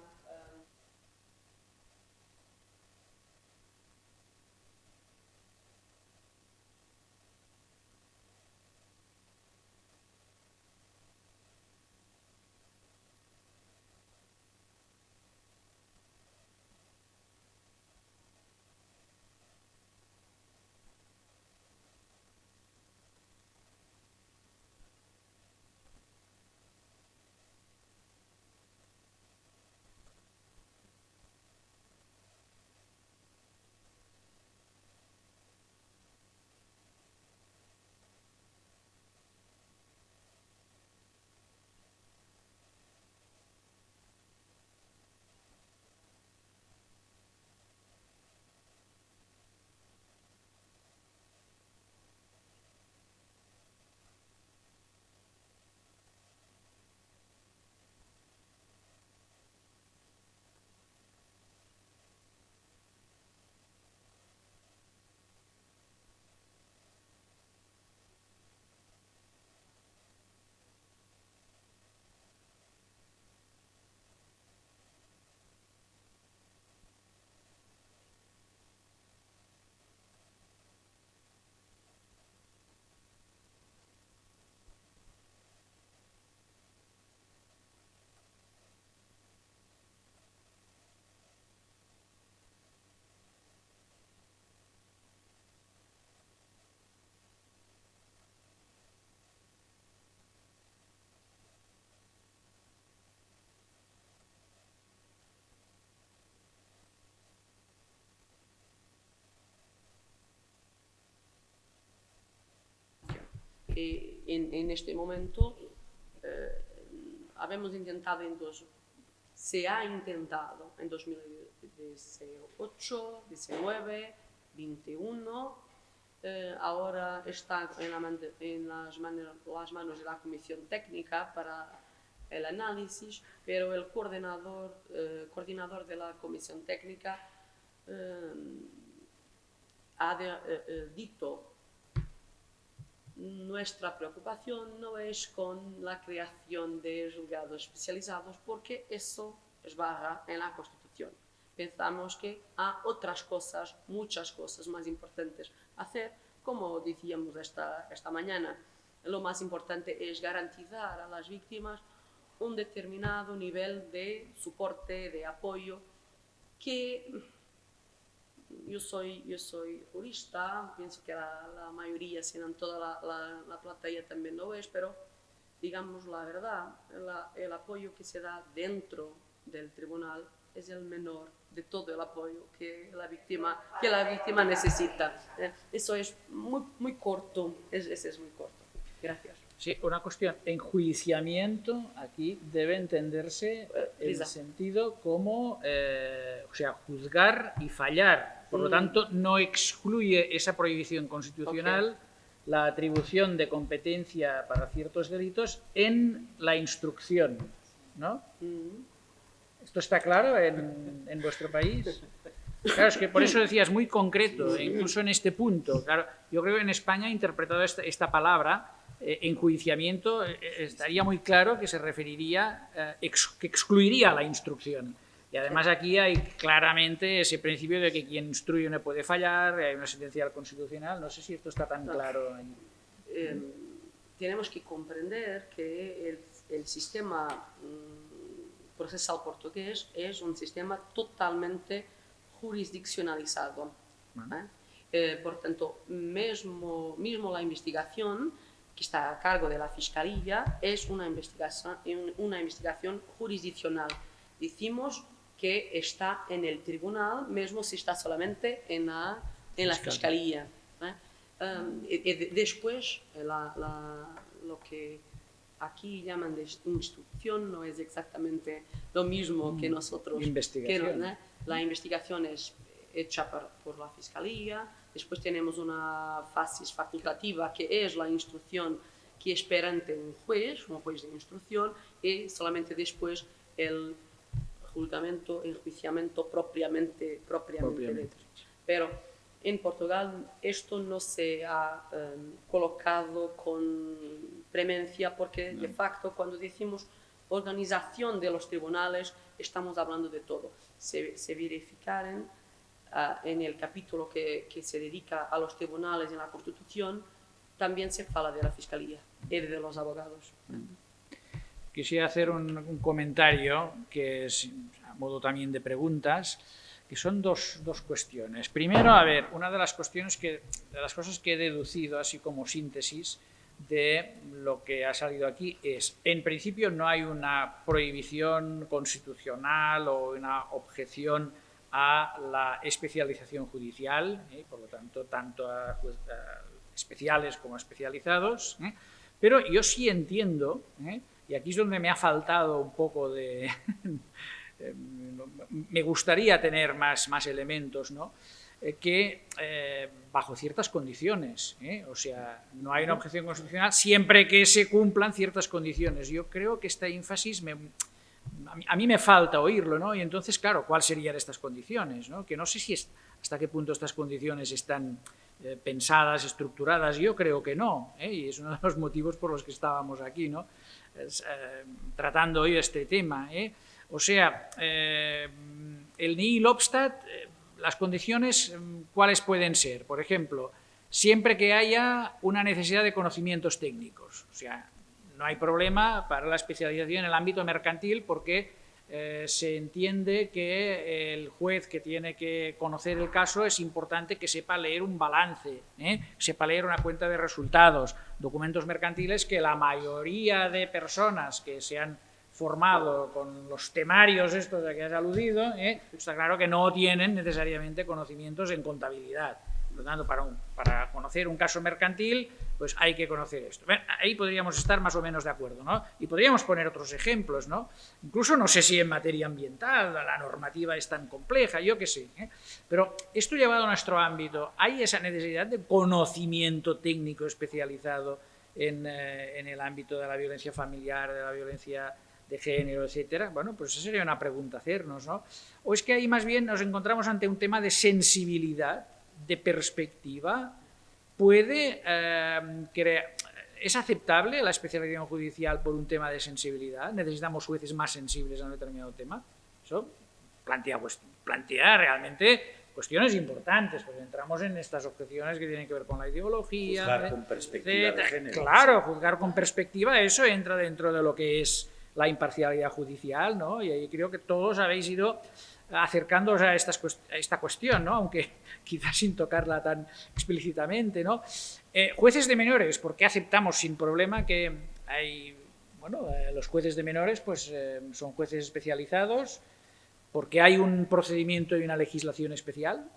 D: en este momento se ha intentado en 2018, 19, 21, ahora está en las manos de la Comisión Técnica para el análisis, pero el coordinador de la Comisión Técnica ha dicho: nuestra preocupación no es con la creación de juzgados especializados porque eso esbarra en la Constitución. Pensamos que hay otras cosas, muchas cosas más importantes a hacer, como decíamos esta mañana. Lo más importante es garantizar a las víctimas un determinado nivel de soporte, de apoyo, que yo soy jurista, pienso que la mayoría, si no toda la platea también lo es, pero digamos la verdad, el apoyo que se da dentro del tribunal es el menor de todo el apoyo que la víctima necesita. Eso es muy corto, ese es muy corto. Gracias.
A: Sí, una cuestión. Enjuiciamiento aquí debe entenderse en el sentido como, o sea, juzgar y fallar. Por lo tanto, no excluye esa prohibición constitucional la atribución de competencia para ciertos delitos en la instrucción, ¿no? ¿Esto está claro en vuestro país? Claro, es que por eso decía, es muy concreto, incluso en este punto. Claro, yo creo que en España, interpretado esta palabra, enjuiciamiento, estaría muy claro que se referiría, que excluiría la instrucción. Y además aquí hay claramente ese principio de que quien instruye no puede fallar, hay una sentencia del Constitucional, no sé si esto está tan claro.
D: Tenemos que comprender que el sistema procesal portugués es un sistema totalmente jurisdiccionalizado. Por tanto, mismo la investigación que está a cargo de la Fiscalía es una investigación jurisdiccional. Decimos que está en el tribunal, mismo si está solamente en la Fiscalía. Después, lo que aquí llaman de instrucción no es exactamente lo mismo que nosotros.
A: Investigación.
D: La investigación es hecha por la Fiscalía, después tenemos una fase facultativa que es la instrucción que espera ante un juez de instrucción, y solamente después el juzgamiento, enjuiciamiento propiamente. Pero en Portugal esto no se ha colocado con premencia porque de facto cuando decimos organización de los tribunales estamos hablando de todo. Se verificaron en el capítulo que se dedica a los tribunales en la Constitución, también se habla de la Fiscalía y de los abogados.
A: Quisiera hacer un comentario que es a modo también de preguntas, que son dos cuestiones. Primero, a ver, una de las cosas que he deducido así como síntesis de lo que ha salido aquí es, en principio no hay una prohibición constitucional o una objeción a la especialización judicial, por lo tanto a especiales como especializados, pero yo sí entiendo, y aquí es donde me ha faltado un poco de... me gustaría tener más elementos, ¿no? Que bajo ciertas condiciones, o sea, no hay una objeción constitucional siempre que se cumplan ciertas condiciones. Yo creo que este énfasis a mí me falta oírlo, ¿no? Y entonces, claro, ¿cuáles serían estas condiciones, ¿no? Que no sé si hasta qué punto estas condiciones están pensadas, estructuradas. Yo creo que no, y es uno de los motivos por los que estábamos aquí, ¿no? Tratando hoy este tema, O sea, el nihil obstat, las condiciones, ¿cuáles pueden ser? Por ejemplo, siempre que haya una necesidad de conocimientos técnicos. O sea, no hay problema para la especialización en el ámbito mercantil porque se entiende que el juez que tiene que conocer el caso es importante que sepa leer un balance, sepa leer una cuenta de resultados, documentos mercantiles que la mayoría de personas que se han formado con los temarios estos de que has aludido, está claro que no tienen necesariamente conocimientos en contabilidad. Por lo tanto, para conocer un caso mercantil, pues hay que conocer esto. Ahí podríamos estar más o menos de acuerdo, ¿no? Y podríamos poner otros ejemplos, ¿no? Incluso no sé si en materia ambiental la normativa es tan compleja, yo qué sé, Pero esto llevado a nuestro ámbito, ¿hay esa necesidad de conocimiento técnico especializado en el ámbito de la violencia familiar, de la violencia de género, etcétera? Bueno, pues esa sería una pregunta a hacernos, ¿no? O es que ahí más bien nos encontramos ante un tema de sensibilidad, de perspectiva. ¿Es aceptable la especialización judicial por un tema de sensibilidad? ¿Necesitamos jueces más sensibles a un determinado tema? Eso plantea realmente cuestiones importantes, porque entramos en estas objeciones que tienen que ver con la ideología.
C: Juzgar con perspectiva de género.
A: Claro, juzgar con perspectiva, eso entra dentro de lo que es la imparcialidad judicial, ¿no? Y ahí creo que todos habéis ido acercándoos a esta cuestión, ¿no? Aunque quizás sin tocarla tan explícitamente, ¿no? Jueces de menores, ¿por qué aceptamos sin problema que hay, bueno, los jueces de menores pues, son jueces especializados, porque hay un procedimiento y una legislación especial,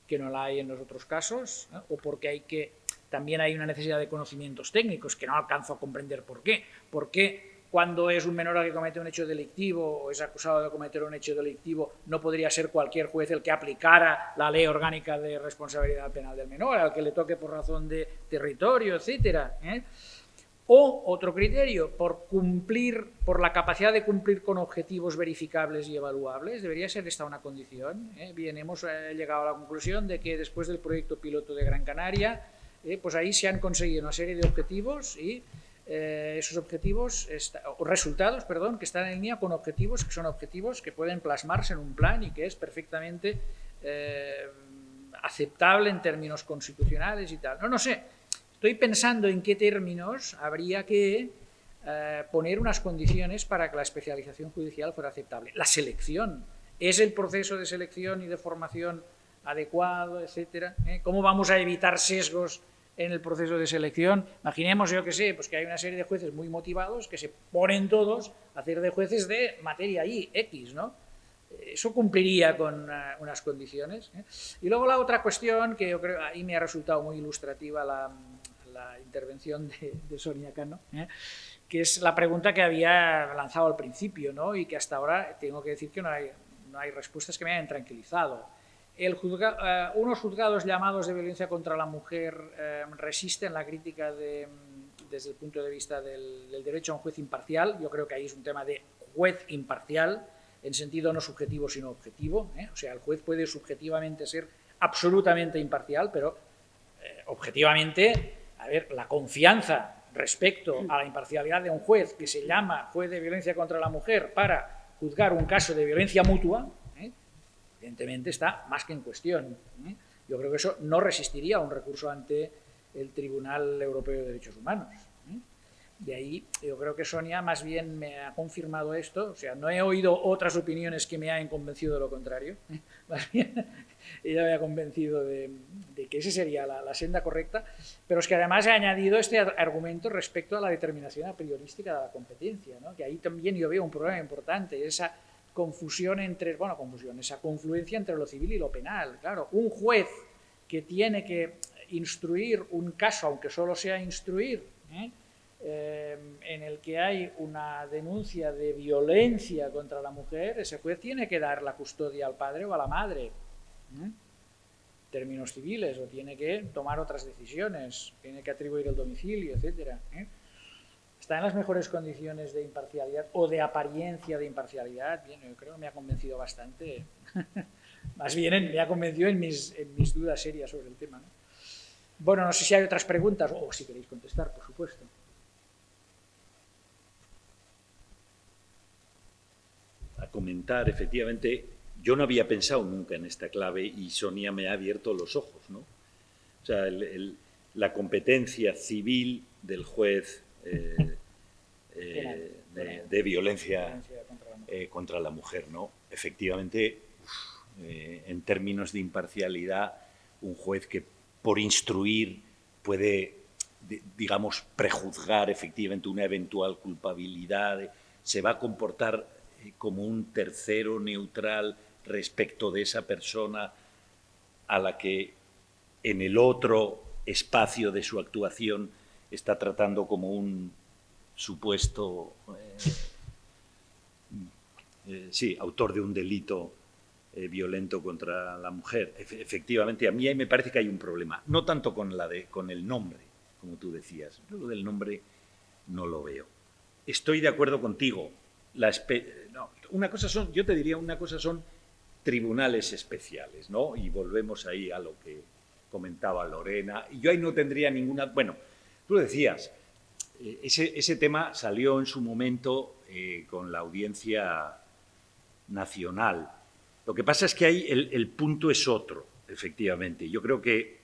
A: que no la hay en los otros casos, ¿no? O porque también hay una necesidad de conocimientos técnicos, que no alcanzo a comprender por qué. ¿Por qué cuando es un menor el que comete un hecho delictivo o es acusado de cometer un hecho delictivo no podría ser cualquier juez el que aplicara la ley orgánica de responsabilidad penal del menor, al que le toque por razón de territorio, etcétera, ¿eh? O otro criterio, por la capacidad de cumplir con objetivos verificables y evaluables, debería ser esta una condición, ¿eh? Bien, hemos llegado a la conclusión de que después del proyecto piloto de Gran Canaria, pues ahí se han conseguido una serie de objetivos y esos objetivos, o resultados, perdón, que están en línea con objetivos que son objetivos que pueden plasmarse en un plan y que es perfectamente aceptable en términos constitucionales y tal. No sé, estoy pensando en qué términos habría que poner unas condiciones para que la especialización judicial fuera aceptable. La selección, ¿es el proceso de selección y de formación adecuado, etcétera? ¿Cómo vamos a evitar sesgos en el proceso de selección? Imaginemos, yo que sé, pues que hay una serie de jueces muy motivados que se ponen todos a hacer de jueces de materia X, ¿no? Eso cumpliría con unas condiciones, ¿eh? Y luego la otra cuestión, que yo creo, ahí me ha resultado muy ilustrativa la intervención de Sonia Cano, ¿eh? Que es la pregunta que había lanzado al principio, ¿no? Y que hasta ahora tengo que decir que no hay respuestas que me hayan tranquilizado. Unos juzgados llamados de violencia contra la mujer resisten la crítica desde el punto de vista del derecho a un juez imparcial. Yo creo que ahí es un tema de juez imparcial, en sentido no subjetivo sino objetivo, ¿eh? O sea, el juez puede subjetivamente ser absolutamente imparcial, pero objetivamente, a ver, la confianza respecto a la imparcialidad de un juez que se llama juez de violencia contra la mujer para juzgar un caso de violencia mutua, evidentemente está más que en cuestión. Yo creo que eso no resistiría a un recurso ante el Tribunal Europeo de Derechos Humanos. De ahí yo creo que Sonia más bien me ha confirmado esto, o sea, no he oído otras opiniones que me hayan convencido de lo contrario, más bien ella me ha convencido de que esa sería la senda correcta, pero es que además he añadido este argumento respecto a la determinación a priorística de la competencia, ¿no? Que ahí también yo veo un problema importante, esa confusión esa confluencia entre lo civil y lo penal. Claro, un juez que tiene que instruir un caso, aunque solo sea instruir, en el que hay una denuncia de violencia contra la mujer, ese juez tiene que dar la custodia al padre o a la madre, en términos civiles, o tiene que tomar otras decisiones, tiene que atribuir el domicilio, etcétera. Está en las mejores condiciones de imparcialidad o de apariencia de imparcialidad. Bien, yo creo que me ha convencido bastante. Más bien me ha convencido en mis dudas serias sobre el tema, ¿no? Bueno, no sé si hay otras preguntas o si queréis contestar, por supuesto.
C: A comentar, efectivamente, yo no había pensado nunca en esta clave y Sonia me ha abierto los ojos, ¿no? O sea, la competencia civil del juez de violencia contra la mujer, ¿no? Efectivamente, en términos de imparcialidad, un juez que por instruir puede, digamos, prejuzgar efectivamente una eventual culpabilidad, se va a comportar como un tercero neutral respecto de esa persona a la que en el otro espacio de su actuación está tratando como un supuesto autor de un delito violento contra la mujer. Efectivamente, a mí me parece que hay un problema, no tanto con el nombre, como tú decías. Yo lo del nombre no lo veo. Estoy de acuerdo contigo. Yo te diría, una cosa son tribunales especiales, ¿no? Y volvemos ahí a lo que comentaba Lorena. Y yo ahí no tendría ninguna... Bueno, tú lo decías, ese tema salió en su momento con la Audiencia Nacional. Lo que pasa es que ahí el punto es otro, efectivamente. Yo creo que,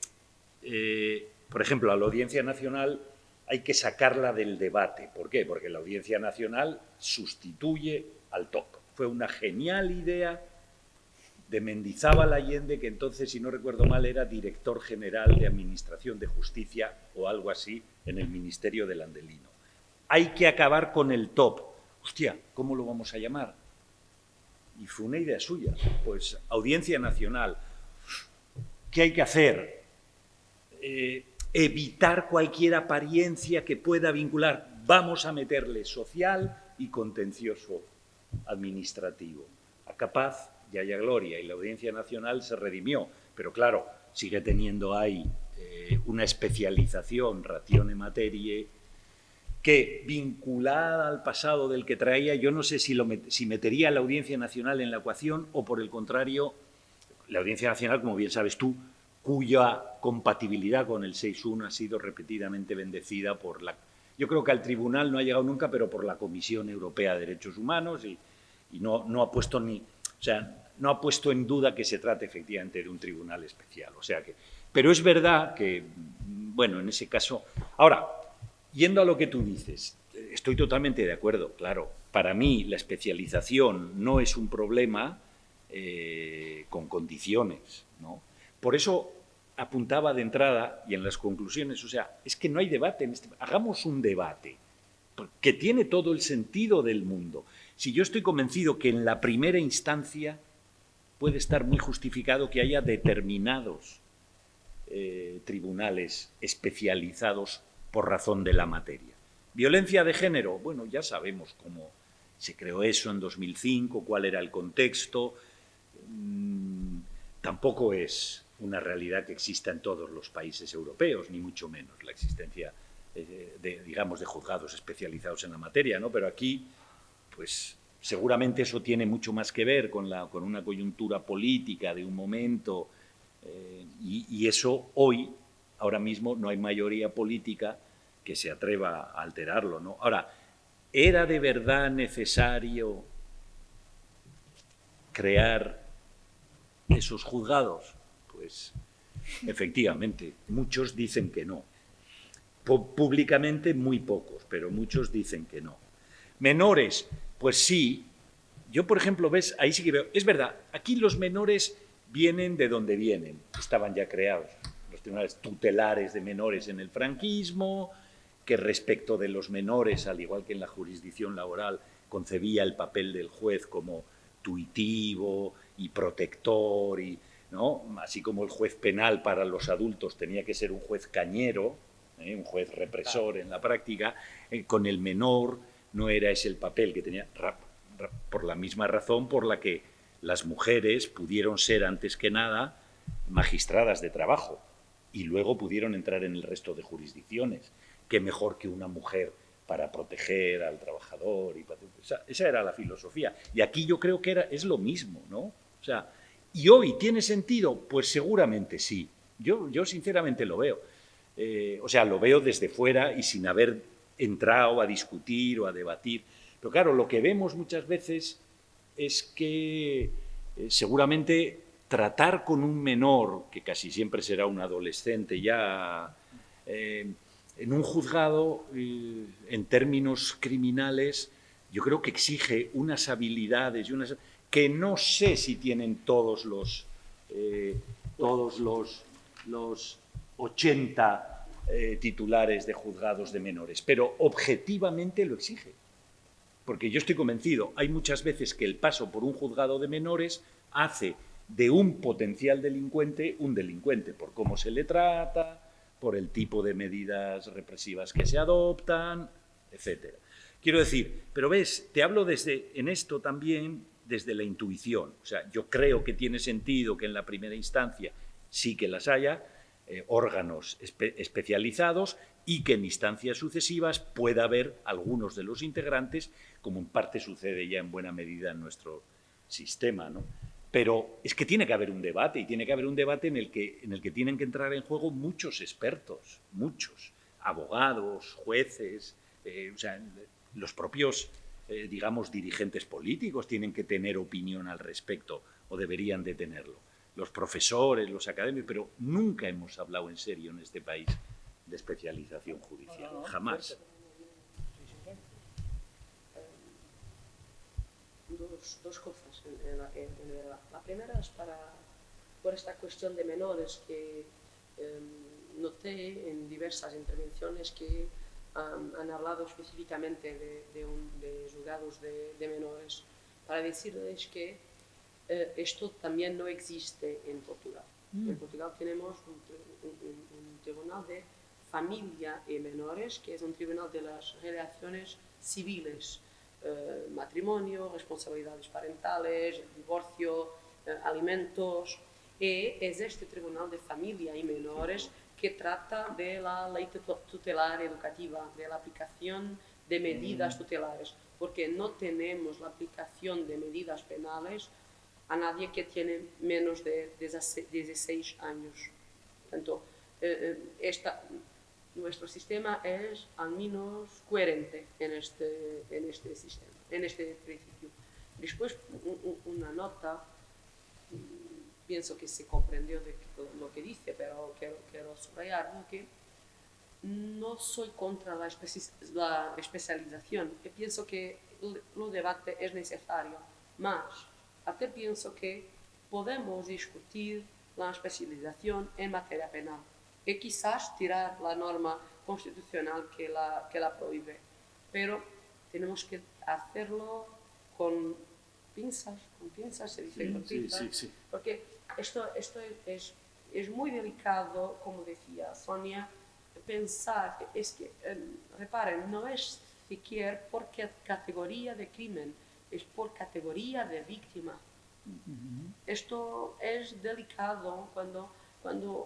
C: por ejemplo, a la Audiencia Nacional hay que sacarla del debate. ¿Por qué? Porque la Audiencia Nacional sustituye al TOC. Fue una genial idea de Mendizábal Allende, que entonces, si no recuerdo mal, era director general de Administración de Justicia o algo así en el Ministerio del Andelino. Hay que acabar con el top. Hostia, ¿cómo lo vamos a llamar? Y fue una idea suya. Pues Audiencia Nacional. ¿Qué hay que hacer? Evitar cualquier apariencia que pueda vincular. Vamos a meterle social y contencioso administrativo. A Capaz y a Gloria, y la Audiencia Nacional se redimió, pero claro, sigue teniendo ahí una especialización, ratione materie, que vinculada al pasado del que traía, yo no sé si metería a la Audiencia Nacional en la ecuación o por el contrario, la Audiencia Nacional, como bien sabes tú, cuya compatibilidad con el 6.1 ha sido repetidamente bendecida por la... Yo creo que al tribunal no ha llegado nunca, pero por la Comisión Europea de Derechos Humanos y no ha puesto no ha puesto en duda que se trate efectivamente de un tribunal especial. O sea que, pero es verdad que, bueno, en ese caso... Ahora, yendo a lo que tú dices, estoy totalmente de acuerdo, claro. Para mí la especialización no es un problema con condiciones, ¿no? Por eso apuntaba de entrada y en las conclusiones, o sea, es que no hay debate, hagamos un debate que tiene todo el sentido del mundo. Si yo estoy convencido que en la primera instancia puede estar muy justificado que haya determinados tribunales especializados por razón de la materia. Violencia de género, bueno, ya sabemos cómo se creó eso en 2005, cuál era el contexto. Tampoco es una realidad que exista en todos los países europeos, ni mucho menos la existencia, digamos, de juzgados especializados en la materia, ¿no? Pero aquí, pues, seguramente eso tiene mucho más que ver con una coyuntura política de un momento, y eso hoy, ahora mismo, no hay mayoría política que se atreva a alterarlo, ¿no? Ahora, ¿era de verdad necesario crear esos juzgados? Pues, efectivamente, muchos dicen que no. Públicamente muy pocos, pero muchos dicen que no. Menores, pues sí. Yo, por ejemplo, ves, ahí sí que veo, es verdad, aquí los menores vienen de donde vienen, estaban ya creados los tribunales tutelares de menores en el franquismo, que respecto de los menores, al igual que en la jurisdicción laboral, concebía el papel del juez como tuitivo y protector, ¿no? Así como el juez penal para los adultos tenía que ser un juez cañero, un juez represor en la práctica, con el menor no era ese el papel que tenía, por la misma razón por la que las mujeres pudieron ser antes que nada magistradas de trabajo y luego pudieron entrar en el resto de jurisdicciones. Qué mejor que una mujer para proteger al trabajador. Esa era la filosofía. Y aquí yo creo que es lo mismo, ¿no? O sea, ¿y hoy tiene sentido? Pues seguramente sí. Yo sinceramente lo veo. O sea, lo veo desde fuera y sin haber entrado a discutir o a debatir. Pero claro, lo que vemos muchas veces es que seguramente tratar con un menor, que casi siempre será un adolescente ya, en un juzgado, en términos criminales, yo creo que exige unas habilidades que no sé si tienen todos los 80 titulares de juzgados de menores, pero objetivamente lo exige. Porque yo estoy convencido, hay muchas veces que el paso por un juzgado de menores hace de un potencial delincuente un delincuente, por cómo se le trata, por el tipo de medidas represivas que se adoptan, etc. Quiero decir, pero ves, te hablo en esto también desde la intuición. O sea, yo creo que tiene sentido que en la primera instancia sí que las haya, órganos especializados, y que en instancias sucesivas pueda haber algunos de los integrantes, como en parte sucede ya en buena medida en nuestro sistema, ¿no? Pero es que tiene que haber un debate, y tiene que haber un debate en el que tienen que entrar en juego muchos expertos, muchos, abogados, jueces, o sea, los propios, digamos, dirigentes políticos tienen que tener opinión al respecto, o deberían de tenerlo. Los profesores, los académicos, pero nunca hemos hablado en serio en este país de especialización judicial, jamás.
D: dos cosas. La primera es por esta cuestión de menores que noté en diversas intervenciones que han hablado específicamente de juzgados de menores, para decirles que esto también no existe en Portugal. En Portugal tenemos un tribunal de familia y menores, que es un tribunal de las relaciones civiles, matrimonio, responsabilidades parentales, divorcio, alimentos, y es este tribunal de familia y menores que trata de la ley tutelar educativa, de la aplicación de medidas tutelares, porque no tenemos la aplicación de medidas penales a nadie que tiene menos de 16 años. Tanto, nuestro sistema es al menos coherente en este sistema, en este principio. Después, una nota, pienso que se comprendió de lo que dice, pero quiero subrayar que no soy contra la especialización, que pienso que el debate es necesario, mas até pienso que podemos discutir la especialización en materia penal y quizás tirar la norma constitucional que la prohíbe, pero tenemos que hacerlo con pinzas, se dice con pinzas, porque esto es muy delicado, como decía Sonia, pensar, es que, reparen, no es siquiera por categoría de crimen, es por categoría de víctima. Esto es delicado cuando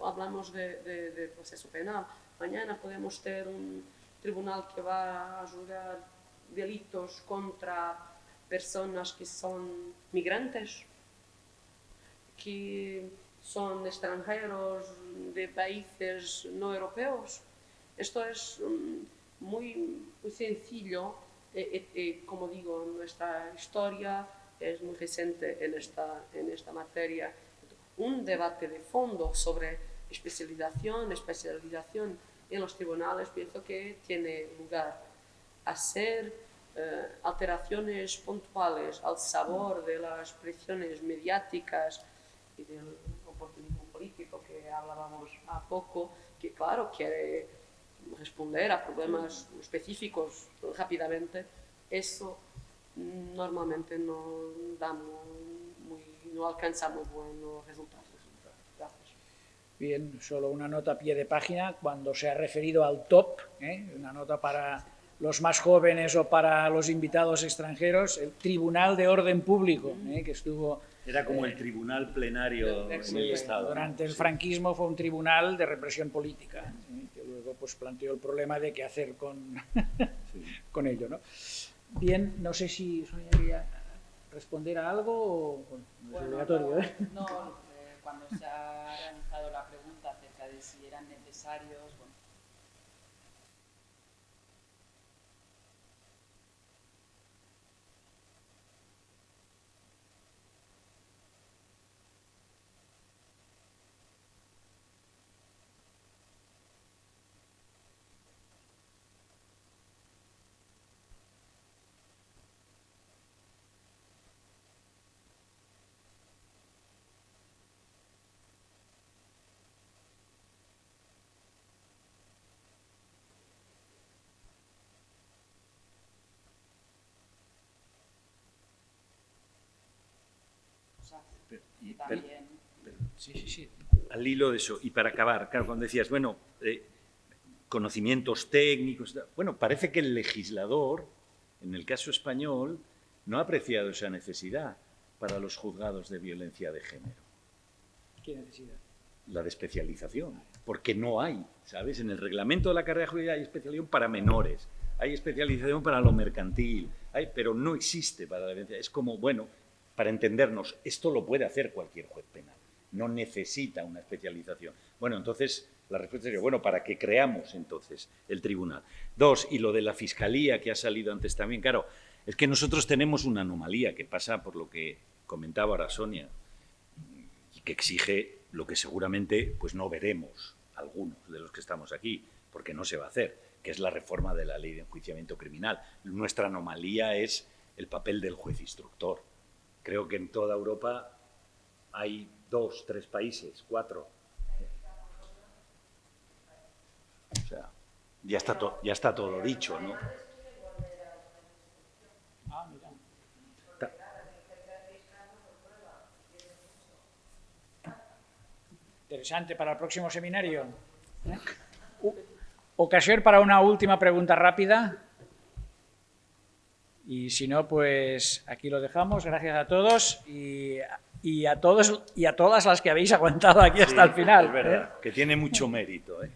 D: hablamos de proceso penal. Mañana podemos tener un tribunal que va a juzgar delitos contra personas que son migrantes, que son extranjeros de países no europeos. Esto es muy sencillo. Como digo, nuestra historia es muy reciente en esta materia. Un debate de fondo sobre especialización en los tribunales, pienso que tiene lugar. Hacer alteraciones puntuales al sabor de las presiones mediáticas y del oportunismo político que hablábamos a poco, que claro, quiere responder a problemas específicos rápidamente, eso normalmente no alcanzamos buenos resultados. Gracias.
A: Bien, solo una nota a pie de página cuando se ha referido al top, una nota para los más jóvenes o para los invitados extranjeros, el Tribunal de Orden Público, que estuvo...
C: Era como el tribunal plenario en el Estado.
A: Durante el franquismo fue un tribunal de represión política, que luego pues, planteó el problema de qué hacer con ello, ¿no? Bien, no sé si Sonia quería responder a algo o no es obligatorio.
B: Cuando se ha realizado la pregunta acerca de si eran necesarios, también...
A: Sí.
C: Al hilo de eso, y para acabar, claro, cuando decías, bueno, conocimientos técnicos, bueno, parece que el legislador, en el caso español, no ha apreciado esa necesidad para los juzgados de violencia de género.
A: ¿Qué necesidad?
C: La de especialización, porque no hay, ¿sabes? En el reglamento de la carrera jurídica hay especialización para menores, hay especialización para lo mercantil, pero no existe para la violencia. Es como, bueno, para entendernos, esto lo puede hacer cualquier juez penal, no necesita una especialización. Bueno, entonces la respuesta sería, bueno, ¿para qué creamos entonces el tribunal? Dos, y lo de la fiscalía que ha salido antes también, claro, es que nosotros tenemos una anomalía que pasa por lo que comentaba ahora Sonia y que exige lo que seguramente pues no veremos algunos de los que estamos aquí, porque no se va a hacer, que es la reforma de la ley de enjuiciamiento criminal. Nuestra anomalía es el papel del juez instructor. Creo que en toda Europa hay 2, 3 países, 4. O sea, ya está todo dicho, ¿no?
A: Ah, mira. Interesante para el próximo seminario. Ocasión para una última pregunta rápida. Y si no, pues aquí lo dejamos. Gracias a todos y a todos y a todas las que habéis aguantado aquí hasta el final.
C: Es verdad, que tiene mucho mérito, ¿eh?